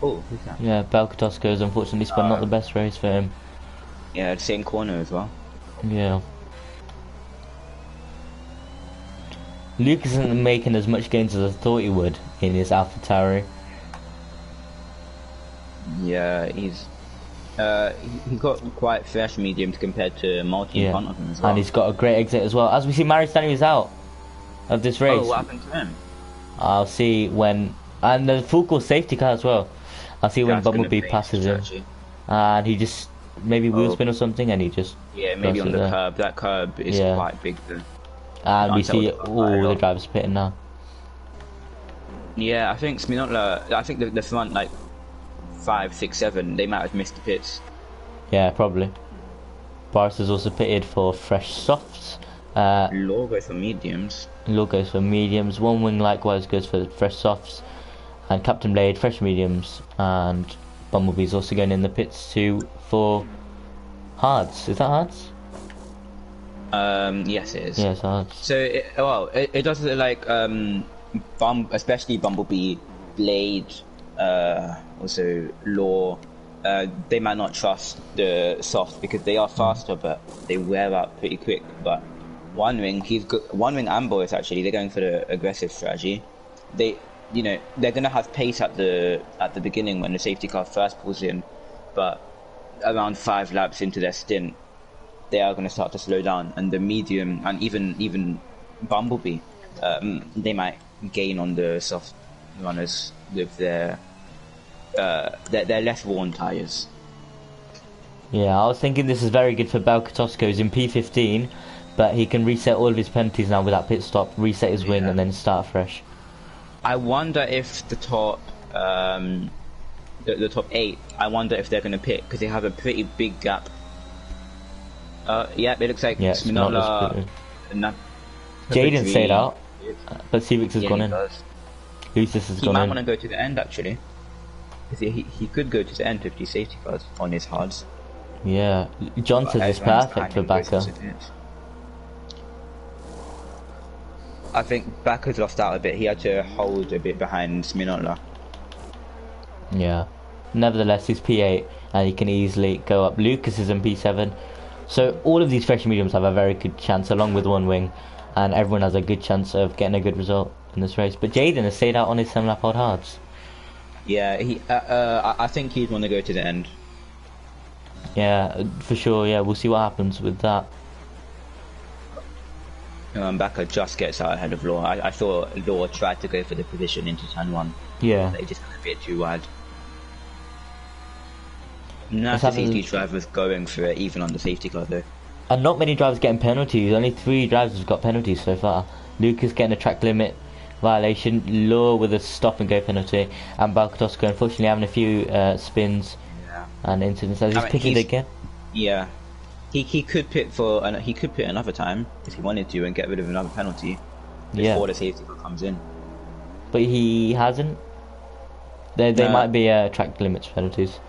Oh, who's that? Yeah, Belkatosko is unfortunately spun not the best race for him. Yeah, the same corner as well. Yeah. Luke isn't making as much gains as I thought he would in his AlphaTauri. Yeah, he got quite fresh mediums compared to Multi in front of him as well. And he's got a great exit as well. As we see, Maristani is out of this race. Oh, what happened to him? I'll see when... And the full course safety car as well. I'll see when Bumblebee passes him. And he just maybe wheel Oh. spin or something, and he just Yeah, maybe goes on through the there. curb. That curb is Yeah. quite big though. And we Unsettled see the car quite a all the lot. drivers pitting now. Yeah, I think Spinola. I think the front like 5, 6, 7. They might have missed the pits. Yeah, probably. Boris has also pitted for fresh softs. Law goes for mediums. Law goes for mediums. One wing likewise goes for fresh softs. And Captain Blade, fresh mediums. And Bumblebee's also going in the pits too for hards. Is that hards? Yes, it is. Yeah, it's hards. So, it does look like especially Bumblebee, Blade, also Law. They might not trust the soft because they are faster, but they wear out pretty quick. But One Wing, One Wing and Boris actually, they're going for the aggressive strategy. They're gonna have pace at the beginning when the safety car first pulls in, but around 5 laps into their stint, they are going to start to slow down, and the medium and even Bumblebee, they might gain on the soft runners with their less worn tires. Yeah, I was thinking this is very good for Belkatosco. He's in P15, but he can reset all of his penalties now with that pit stop, reset his wing, and then start fresh. I wonder if the top the top 8, I wonder if they're going to pit because they have a pretty big gap. Yeah, it looks like Spinola. Jaden stayed out, but Civix has gone in. Lucis has gone in. He might want to go to the end actually, because he could go to the end with these safety cars on his hards. Yeah, John says it's perfect for Backer. I think Backer's lost out a bit. He had to hold a bit behind Sminola. Yeah. Nevertheless, he's P8 and he can easily go up. Lucas is in P7. So all of these fresh mediums have a very good chance, along with One Wing, and everyone has a good chance of getting a good result in this race. But Jaden has stayed out on his 7-lap old hards. Yeah, I think he'd want to go to the end. Yeah, for sure. Yeah, we'll see what happens with that. Backer just gets out ahead of Law. I thought Law tried to go for the position into turn 1. Yeah. They just got a bit too wide. Nice to see these drivers going for it, even on the safety car though. And not many drivers getting penalties. Only 3 drivers have got penalties so far. Lucas getting a track limit violation, Law with a stop and go penalty, and Balkatosco unfortunately having a few spins and incidents as he's pitted again. Yeah, he could pit he could pit another time if he wanted to and get rid of another penalty before the safety car comes in. But he hasn't. They might be track limits penalties.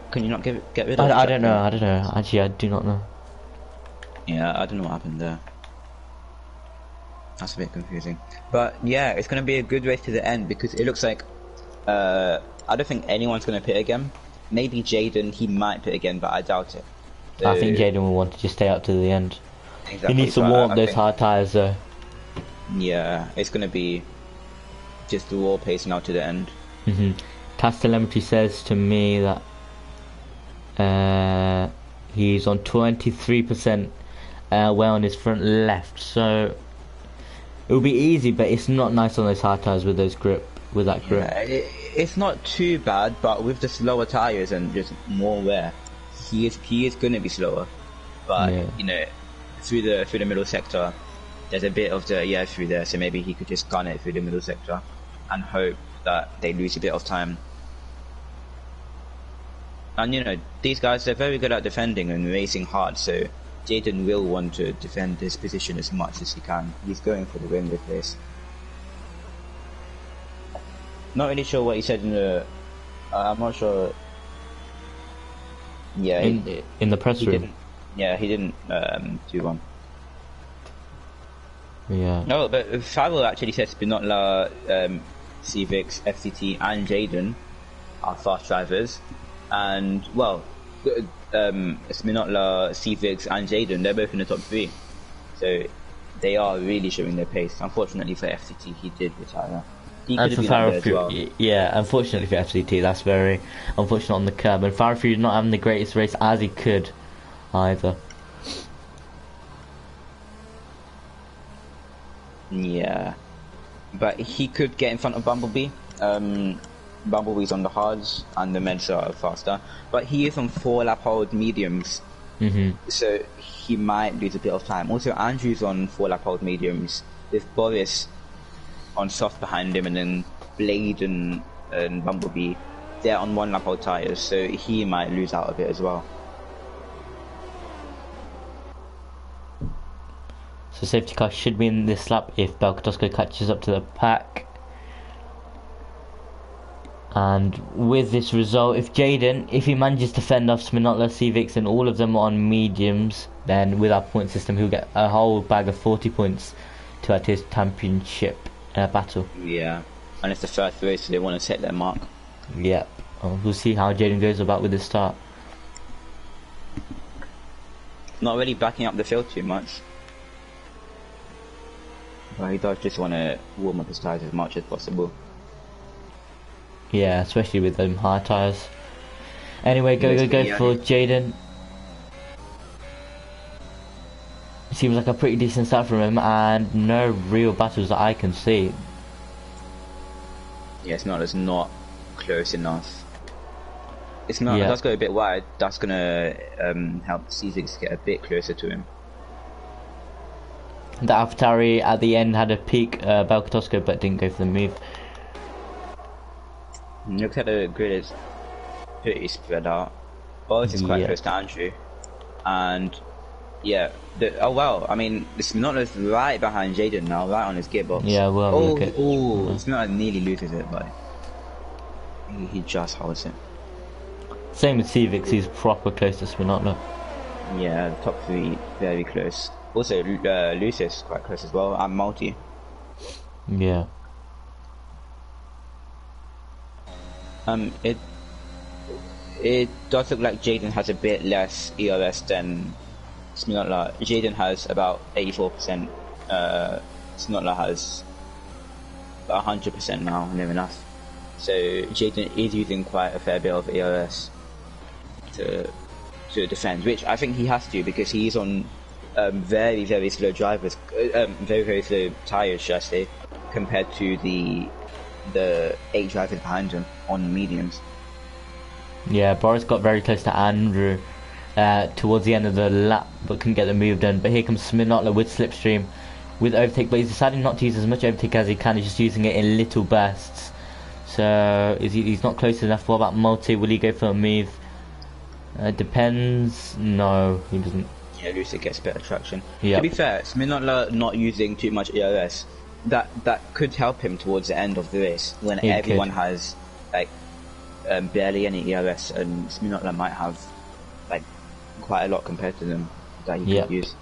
Can you not get rid of? I don't know. Actually, I do not know. Yeah, I don't know what happened there. That's a bit confusing. But yeah, it's going to be a good race to the end because it looks like I don't think anyone's going to pit again. Maybe Jaden, he might pit again, but I doubt it. So, I think Jaden will want to just stay up to the end. Exactly, He needs to warm up those hard tyres though. Yeah, it's going to be just the raw pace now to the end. Task telemetry says to me that he's on 23% wear on his front left, so it will be easy, but it's not nice on those hard tyres with that grip. Yeah, it's not too bad, but with the slower tyres and just more wear, he is going to be slower. But through the middle sector, there's a bit of the through there, so maybe he could just gun it through the middle sector and hope that they lose a bit of time. And these guys, they're very good at defending and racing hard, so Jaden will want to defend his position as much as he can. He's going for the win with this. Not really sure what he said in the... I'm not sure... Yeah, in the press room. He didn't do one. Yeah. No, but Farrell actually says Spinola, Civix, FCT and Jaden are fast drivers. And, well, Spinola, Civix and Jaden, they're both in the top 3. So they are really showing their pace. Unfortunately for FCT, he did retire. He could have been there as well. Yeah, unfortunately for FCT, that's very unfortunate on the curb. And Farrell not having the greatest race as he could either. Yeah. But he could get in front of Bumblebee. Bumblebee's on the hards and the meds are faster, but he is on 4-lap-old mediums, so he might lose a bit of time. Also, Andrew's on 4-lap-old mediums with Boris on soft behind him, and then Blade and Bumblebee, they're on 1-lap-old tyres, so he might lose out a bit as well. So safety car should be in this lap if Belkatosco catches up to the pack. And with this result, if he manages to fend off Sminotla, Civix and all of them on mediums, then with our point system he'll get a whole bag of 40 points to add to his championship battle. Yeah, and it's the first race, so they want to set their mark. Yep. We'll see how Jaden goes about with the start. Not really backing up the field too much. But he does just want to warm up his tyres as much as possible. Yeah, especially with them hard tyres. Anyway, go for Jaden. Seems like a pretty decent start from him, and no real battles that I can see. Yeah, it's not close enough. It's not. Yeah. It does go a bit wide. That's gonna help C6 get a bit closer to him. The AlphaTauri at the end had a peak Belkatosco, but didn't go for the move. Looks at the grid is pretty spread out. Boris is quite close to Andrew, and yeah. Oh wow! I mean, Sminotla's right behind Jaden now, right on his gearbox. Yeah, well, look at. Sminotla nearly loses it, but he just holds it. Same with Civix, he's proper close to Sminotla. Yeah, the top three very close. Also, Lucius quite close as well, and Multi. Yeah. It does look like Jaden has a bit less ERS than Sminotla. Jaden has about 84%. Sminotla has about 100% now, near enough. So Jaden is using quite a fair bit of ERS to defend, which I think he has to, because he's on very slow drivers, very slow tires, should I say, compared to the 8 drivers behind him on mediums. Yeah, Boris got very close to Andrew towards the end of the lap, but couldn't get the move done. But here comes Sminotla with slipstream, with overtake, but he's deciding not to use as much overtake as he can. He's just using it in little bursts. So he's not close enough. What about Multi? Will he go for a move? Depends. No, he doesn't. Yeah, Lucy gets better traction. Yep. To be fair, Sminotla not using too much ERS, that could help him towards the end of the race, when everyone has like barely any ERS, and Sminotla might have like quite a lot compared to them that he could use.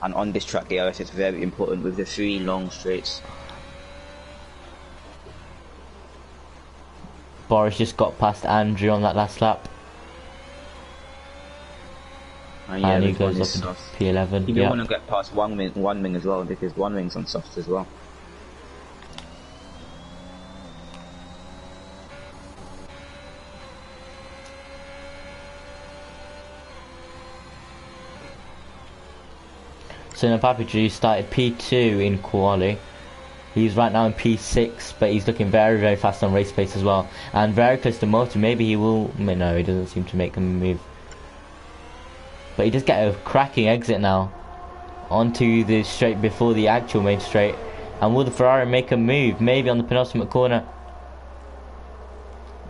And on this track, ERS is very important with the 3 long straights. Boris just got past Andrew on that last lap. And he goes up into P11. You don't want to get past one wing as well, because one wing's on soft as well. So Napapidri started P2 in quali. He's right now in P6, but he's looking very fast on race pace as well, and very close to Motor. Maybe he will. No, he doesn't seem to make a move. But he does get a cracking exit now onto the straight before the actual main straight. And will the Ferrari make a move? Maybe on the penultimate corner.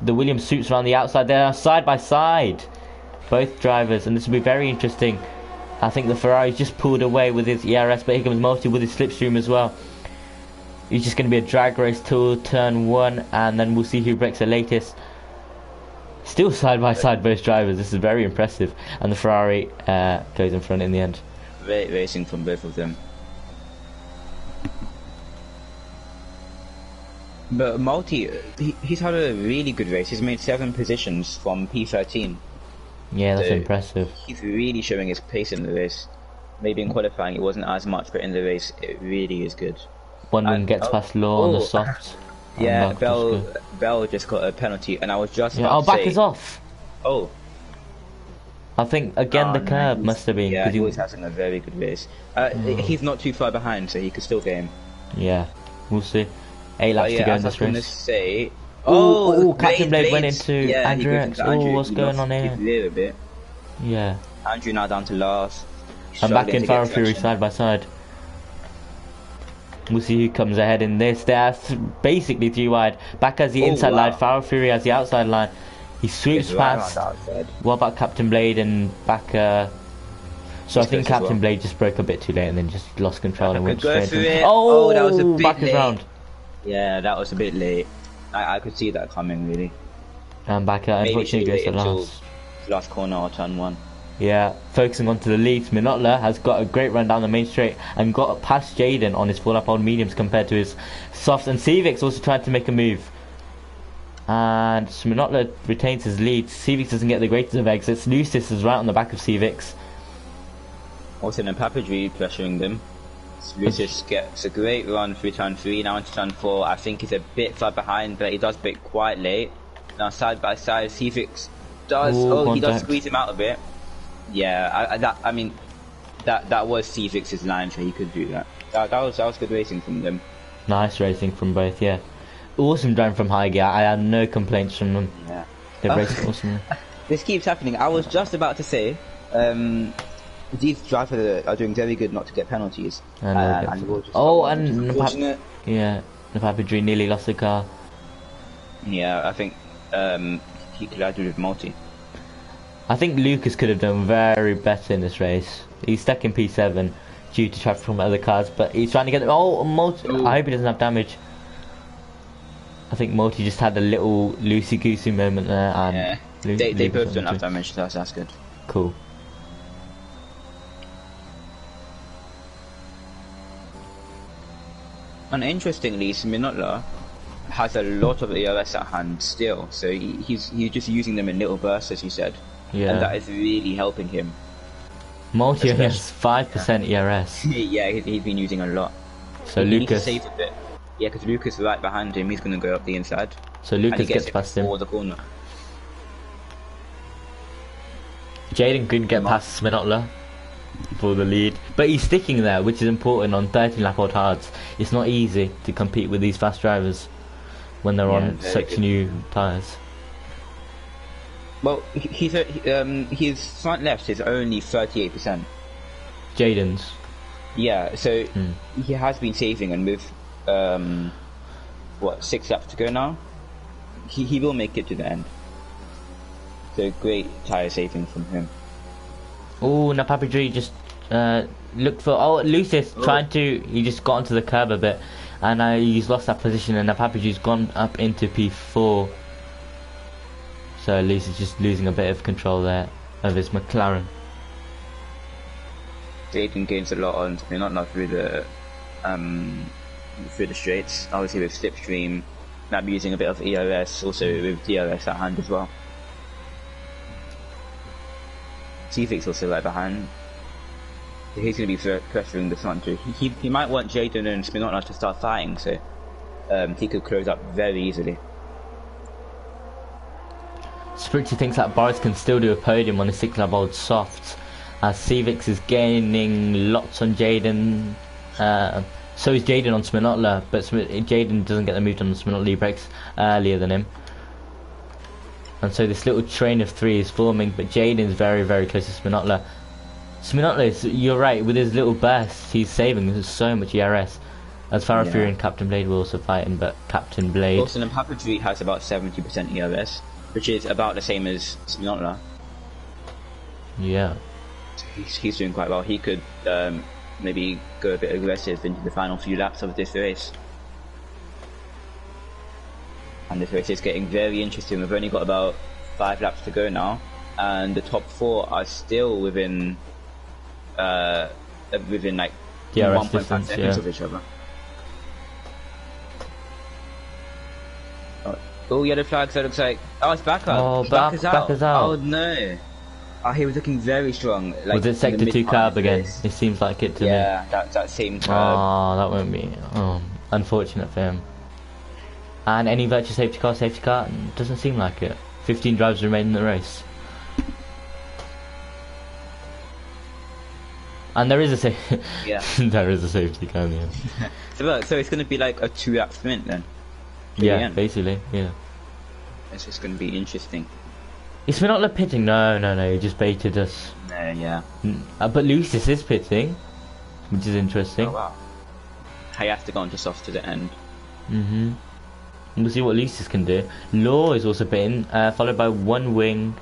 The Williams suits around the outside. They are side by side, both drivers, and this will be very interesting. I think the Ferrari's just pulled away with his ERS, but here comes Multi with his slipstream as well. It's just going to be a drag race till turn 1, and then we'll see who breaks the latest. Still side by side, both drivers. This is very impressive, and the Ferrari goes in front in the end. Great racing from both of them. But Multi, he's had a really good race. He's made 7 positions from P13. Yeah, that's impressive. He's really showing his pace in the race. Maybe in qualifying it wasn't as much, but in the race it really is good. One wing gets past Law on the soft. Yeah, Bell just got a penalty, and I was just about to back say, is off. Oh. I think again the curb must have been. Yeah, he was having a very good race. He's not too far behind, so he could still get him. Yeah, we'll see. 8 laps to go in this race. I was going to say, Oh, Captain Blade went into yeah, Andrew X. Oh, what's going on here? A bit. Yeah. Andrew now down to last. I'm back in Pharaoh Fury side by side. We'll see who comes ahead in this. That's basically 3 wide. Back as the inside line. Pharaoh Fury as the outside line. He sweeps past. What about Captain Blade and back? So I think Captain Blade just broke a bit too late and then just lost control and went straight in. Oh, that was a bit back late. Round. Yeah, that was a bit late. I could see that coming really. And back unfortunately goes to last corner or turn 1. Yeah, focusing onto the lead. Minotla has got a great run down the main straight and got past Jaden on his full up on mediums compared to his softs. And Civix also tried to make a move. And Minotla retains his lead. Civix doesn't get the greatest of exits. Lucis is right on the back of Civix. Also, then Papadri pressuring them. Lucis gets a great run through turn 3, now into turn 4. I think he's a bit far behind, but he does break quite late. Now side by side, Civix does. He does squeeze him out a bit. Yeah, I mean, that was Civix's line, so he could do that. That was good racing from them. Nice racing from both, yeah. Awesome driving from high gear. I had no complaints from them. Yeah, they raced awesome. This keeps happening. I was just about to say, these drivers are doing very good not to get penalties. And Napapadri nearly lost the car. Yeah, I think he could have done with multi. I think Lucas could have done very better in this race. He's stuck in P7 due to traffic from other cars, but he's trying to get. Multi. I hope he doesn't have damage. I think Multi just had a little loosey-goosey moment there, and yeah, they both don't have damage. That's good. Cool. And interestingly, Minotla has a lot of ERS at hand still, so he's just using them in little bursts, as you said. Yeah. And that is really helping him. Multi has 5% ERS. Yeah, he's been using a lot. So Lucas saved a bit. Yeah, because Lucas is right behind him. He's going to go up the inside. So Lucas gets past him. The corner. Jaden couldn't get past Minotla for the lead, but he's sticking there, which is important on 13 lap old hards. It's not easy to compete with these fast drivers when they're on such new tyres. Well, his front left is only 38%. Jaden's. Yeah, so he has been saving, and with 6 laps to go now, he will make it to the end. So great tyre saving from him. Oh, Napapadri just looked for. Lucis trying to. He just got onto the curb a bit, and he's lost that position, and Napapadri's gone up into P4. So Lucis is just losing a bit of control there of his McLaren. Jaden gains a lot on not through the straights. Obviously with slipstream, now using a bit of ERS, also with DRS at hand as well. Civix also right behind. He's going to be pressuring the front too. He might want Jaden and Spinotla to start fighting, so he could close up very easily. Spritzy thinks that Boris can still do a podium on the 6 lap old softs, as Civix is gaining lots on Jaden. So is Jaden on Spinotla, but Jaden doesn't get the move on the Spinotla. He breaks earlier than him. And so this little train of 3 is forming, but Jaden's very, very close to Spinotla. Spinotla, you're right, with his little bursts, he's saving. There's so much ERS. As Pharaoh Fury and Captain Blade were also fighting, but Captain Blade... Also, then Papadri has about 70% ERS, which is about the same as Spinotla. Yeah. He's doing quite well. He could maybe go a bit aggressive into the final few laps of this race. And this race is getting very interesting. We've only got about 5 laps to go now, and the top 4 are still within like 1.5 seconds of each other. Oh, yellow flag, so it looks like... Oh, it's back up. Oh, back is out. Oh, no. Oh, he was looking very strong. Like, was it sector 2 curb again? It seems like it to me. Yeah, that same curb. Oh, that won't be... Oh, unfortunate for him. And any virtual safety car? Doesn't seem like it. 15 drivers remain in the race. And there is a there is a safety car in the end. So it's going to be like a 2-lap sprint then? Yeah, basically, yeah. It's just going to be interesting. Is Minotla pitting? No, he just baited us. Yeah. But Lucius is pitting, which is interesting. Oh wow. I have to go on to soft to the end. We'll see what Lucius can do. Law is also pitting, followed by one wing,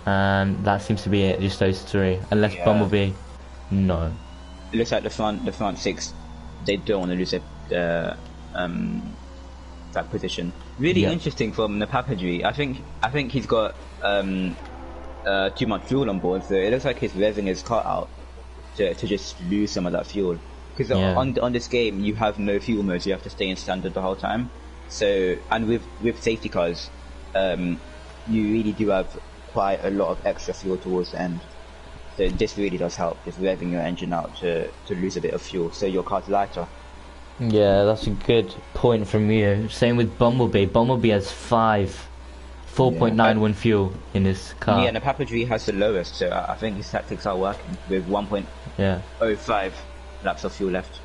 and that seems to be it. Just those three, unless Bumblebee. No. It looks like the front six. They don't want to lose that position. Really interesting from the Papadry. I think he's got too much fuel on board, so it looks like he's revving his car out to just lose some of that fuel. Because on this game you have no fuel modes, you have to stay in standard the whole time. So, and with safety cars, you really do have quite a lot of extra fuel towards the end. So this really does help, just revving your engine out to lose a bit of fuel, so your car's lighter. Yeah, that's a good point from you. Same with Bumblebee. Bumblebee has 4.91 fuel in his car. Yeah, and the Papadry has the lowest, so I think his tactics are working with 1.05 laps of fuel left.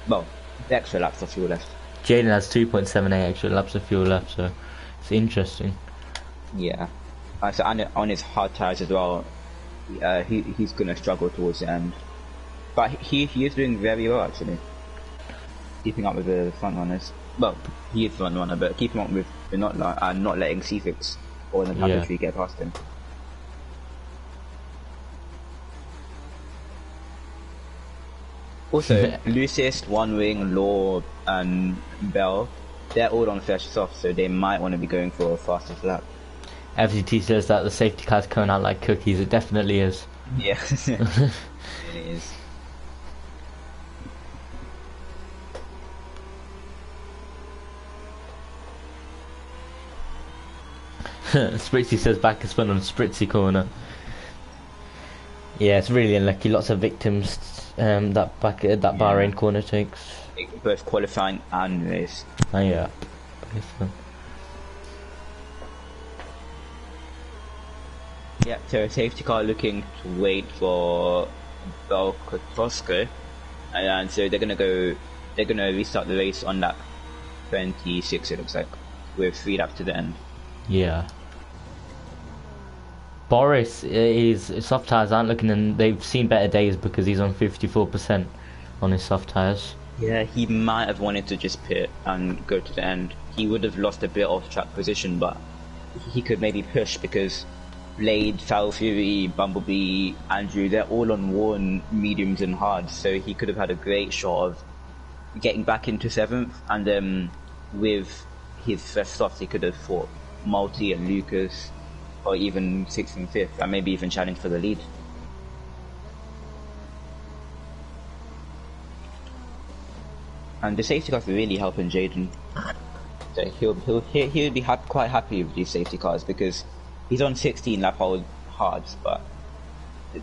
Well, extra laps of fuel left. Jaden has 2.78 extra laps of fuel left, so it's interesting. Yeah. So on his hard tyres as well, he's going to struggle towards the end. But he is doing very well, actually. Keeping up with the front runners. Well, he is front runner, but keeping up with the not letting Cfix or the Papadry get past him. Also, Lucius, One Wing, Law, and Bell, they're all on first soft, so they might want to be going for a fastest lap. FCT says that the safety car's coming out like cookies. It definitely is. Yeah, it is. Spritzy says back is spun on Spritzy corner. Yeah, it's really unlucky. Lots of victims that Bahrain corner takes. Both qualifying and race. Oh yeah. Yeah, so safety car looking to wait for Belkotosco, and so they're gonna restart the race on lap 26. It looks like, with 3 laps to the end. Yeah. Boris, his soft tyres aren't looking, and they've seen better days because he's on 54% on his soft tyres. Yeah, he might have wanted to just pit and go to the end. He would have lost a bit of track position, but he could maybe push because Blade, Foul Fury, Bumblebee, Andrew, they're all on worn mediums and hards, so he could have had a great shot of getting back into 7th, and then with his first soft he could have fought Multi and Lucas, or even 6th and 5th, and maybe even challenge for the lead. And the safety cars are really helping Jaden. So he'll be quite happy with these safety cars because he's on 16 lap hold hards, but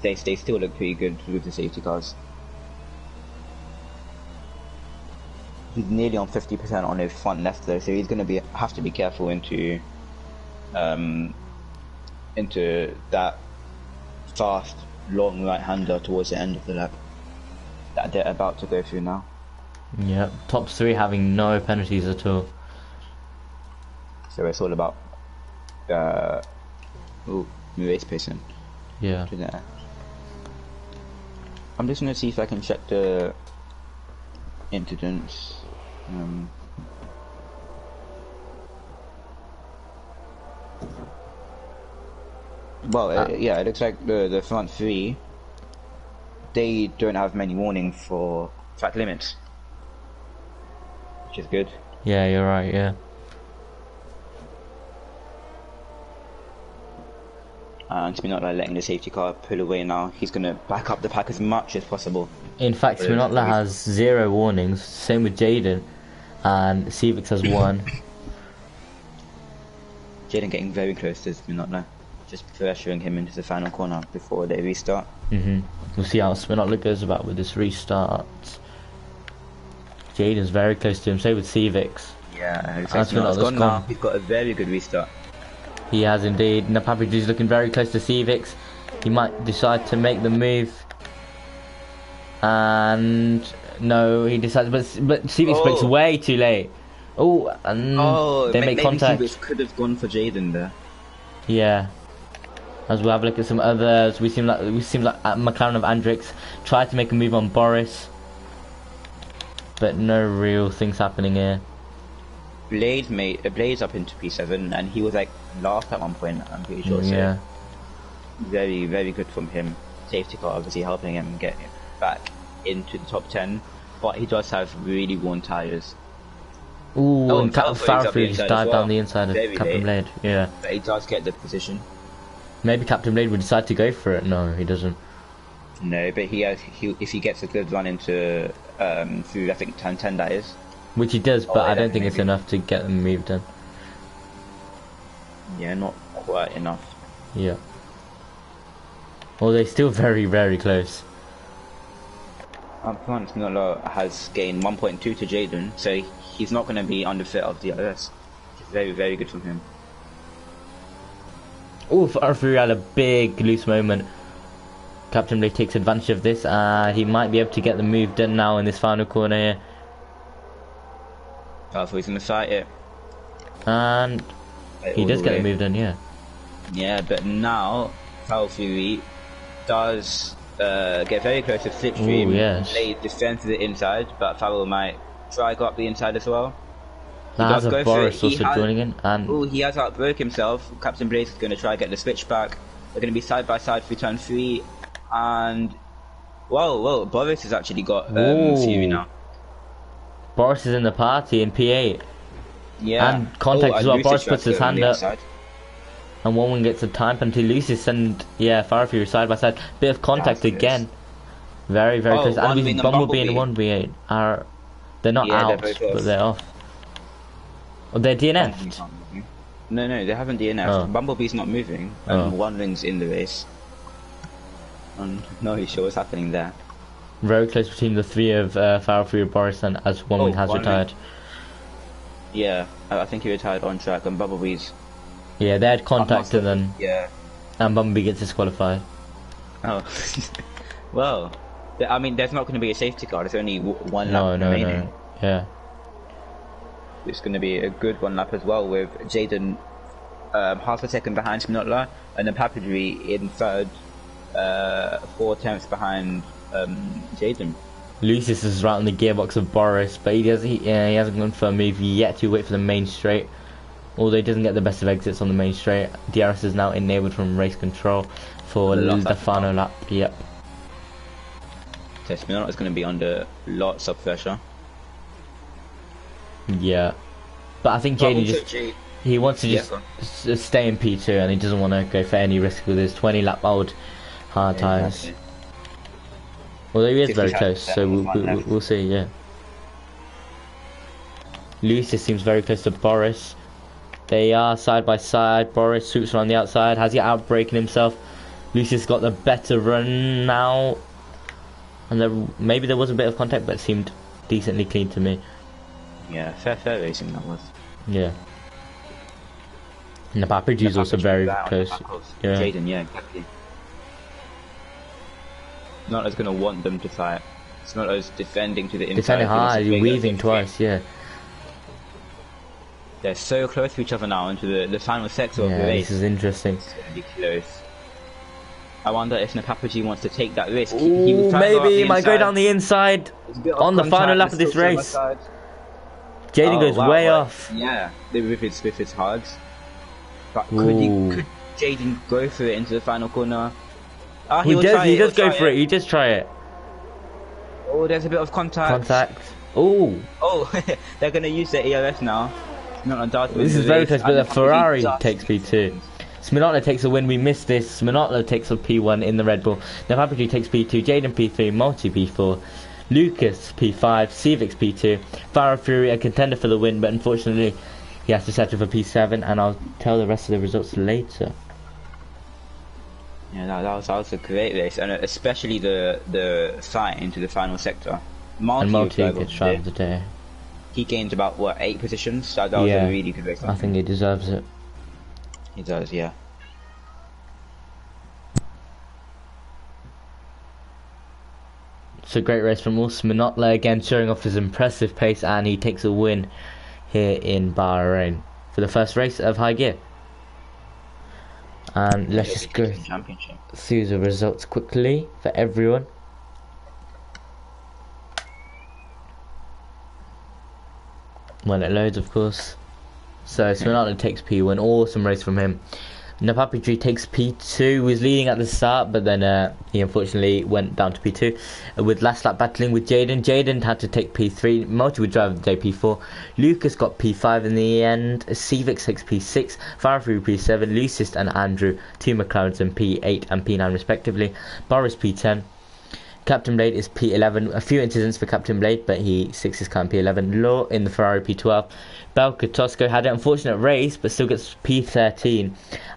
they still look pretty good with the safety cars. He's nearly on 50% on his front left though, so he's going to have to be careful into that fast, long right-hander towards the end of the lap that they're about to go through now. Yeah, top 3 having no penalties at all. So it's all about race pacing. Yeah. I'm just gonna see if I can check the incidents. Yeah, it looks like the front 3, they don't have many warnings for track limits, which is good. Yeah, you're right, yeah. And Spinotla letting the safety car pull away now. He's going to back up the pack as much as possible. In fact, Spinotla has 0 warnings, same with Jaden, and Cvix has 1. Jaden getting very close to Spinotla, just pressuring him into the final corner before they restart. We'll see how Spinotla goes about with this restart. Jaden's very close to him, same with Cvix. Yeah, Spinotla's gone now. He's got a very good restart. He has indeed. Napapage is looking very close to Cvix. He might decide to make the move. And no, he decides, but Cvix breaks way too late. Oh, and Oh, they make maybe contact. he could have gone for Jaden there. Yeah. As we have a look at some others, we seem like McLaren of Andrix tried to make a move on Boris, but no real things happening here. Blade made Blade's up into P7, and he was like last at one point. I'm pretty sure. Yeah. So very, very good from him. Safety car obviously helping him get back into the top 10, but he does have really worn tires. Ooh, Oh, and Farfree just died down the inside of Very Captain late. Blade. Yeah. But he does get the position. Maybe Captain Blade would decide to go for it. No, he doesn't. No, but if he gets a good run into through I think turn 10 that is. Which he does, but I don't think it's maybe. enough to get them moved in. Yeah, not quite enough. Yeah. Well, they're still very, very close. Up front, Miller has gained 1.2 to Jaden, so he's not going to be underfit of DRS. It's very, very good from him. Oh, Farfree had a big loose moment. Captain Blade takes advantage of this, and he might be able to get the move done now in this final corner here. So he's going to fight it. And he does get the move done, yeah. Yeah, but now Fury does get very close to Slipstream. Ooh, yes. Blade defends to the inside, but Farrell might try go up the inside as well. That's a Boris also joining in, and oh, he has outbroke himself. Captain Blaze is going to try to get the switch back. They're going to be side by side through turn 3, and whoa, Boris has actually got Fury now. Boris is in the party in P8. Yeah, and contact as well. Boris puts his hand up, inside. and one gets a time penalty. Lucius and Farfree side by side. Bit of contact again. Very, very close. And Bumblebee and 1v8 are they're not out, but they're off. Oh, they're DNF'd. No, they haven't DNF'd. Oh. Bumblebee's not moving, and One Wing's in the race. I'm not really sure what's happening there. Very close between the three of Farfree and Boris, and as One Wing has retired. Yeah, I think he retired on track, and Bumblebee's. Yeah, they had contact and then. Yeah. And Bumblebee gets disqualified. Oh. Well, I mean, there's not going to be a safety car. There's only one lap remaining. No. Yeah. It's going to be a good one lap as well, with Jaden half a second behind Spinotla, and then Papadry in third, 4 tenths behind Jaden. Lucius is right on the gearbox of Boris, but he hasn't gone for a move yet to wait for the main straight. Although he doesn't get the best of exits on the main straight. DRS is now enabled from race control for the final lap. Yep. So Spinotla is going to be under lots of pressure. Yeah, but I think Jaden he wants to just stay in P2, and he doesn't want to go for any risk with his 20 lap old hard tyres. Exactly. Although he is very close, so we'll see. Yeah. Lucius seems very close to Boris. They are side by side. Boris swoops around the outside. Has he outbraking himself? Lucius got the better run now, and maybe there was a bit of contact, but it seemed decently clean to me. Yeah, fair racing that was. Yeah. And the Papadry is also very close. Yeah. Jaden, yeah, exactly. Spinotla's going to want them to fight. Spinotla's defending to the inside. Defending high, weaving twice, yeah. They're so close to each other now into the final sector of the race. This is interesting. It's going to be close. I wonder if Napapaji wants to take that risk. Ooh, maybe he might go down the inside on the final lap of this race. Jaden goes way off. Yeah, with his hards. But could Jaden go for it into the final corner? He does go for it. He does try it. Oh, there's a bit of contact. Oh, they're going to use their ERS now. This is very close, but the Ferrari takes P2. Spinotla takes a win. We missed this. Spinotla takes a P1 in the Red Bull. Now Papadry takes P2. Jaden P3. Multi P4. Lucas P5. Civix P2. Farah Fury a contender for the win, but unfortunately he has to settle for P7. And I'll tell the rest of the results later. Yeah, that was a great race, and especially the fight into the final sector. Multi gets driver of the day. He gained about 8 positions. So that was a really good race. I think he deserves it. He does, yeah. It's a great race from Spinotla again, showing off his impressive pace, and he takes a win here in Bahrain for the first race of High Gear. And let's just go through the results quickly for everyone. When it loads, of course. So Sminano takes P1, awesome race from him. Napapitri takes P2, was leading at the start, but then he unfortunately went down to P2. With last lap battling with Jaden. Jaden had to take P3, Multi would drive the day P4. Lucas got P5 in the end. Cevix takes P6, Farafru P7, Lucist and Andrew, 2 McLarens in P8 and P9 respectively. Boris P10. Captain Blade is P11. A few incidents for Captain Blade, but he sticks his car in P11. Law in the Ferrari P12. Belka Tosco had an unfortunate race, but still gets P13,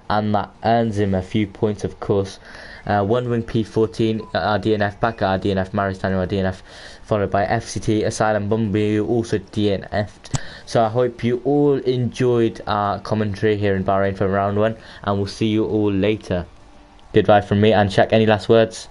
and that earns him a few points, of course. One wing P14, DNF, back at DNF, Maris Daniel DNF, followed by FCT, Asylum Bumbu, also DNF'd. So I hope you all enjoyed our commentary here in Bahrain for round 1, and we'll see you all later. Goodbye from me, and Shaq, any last words?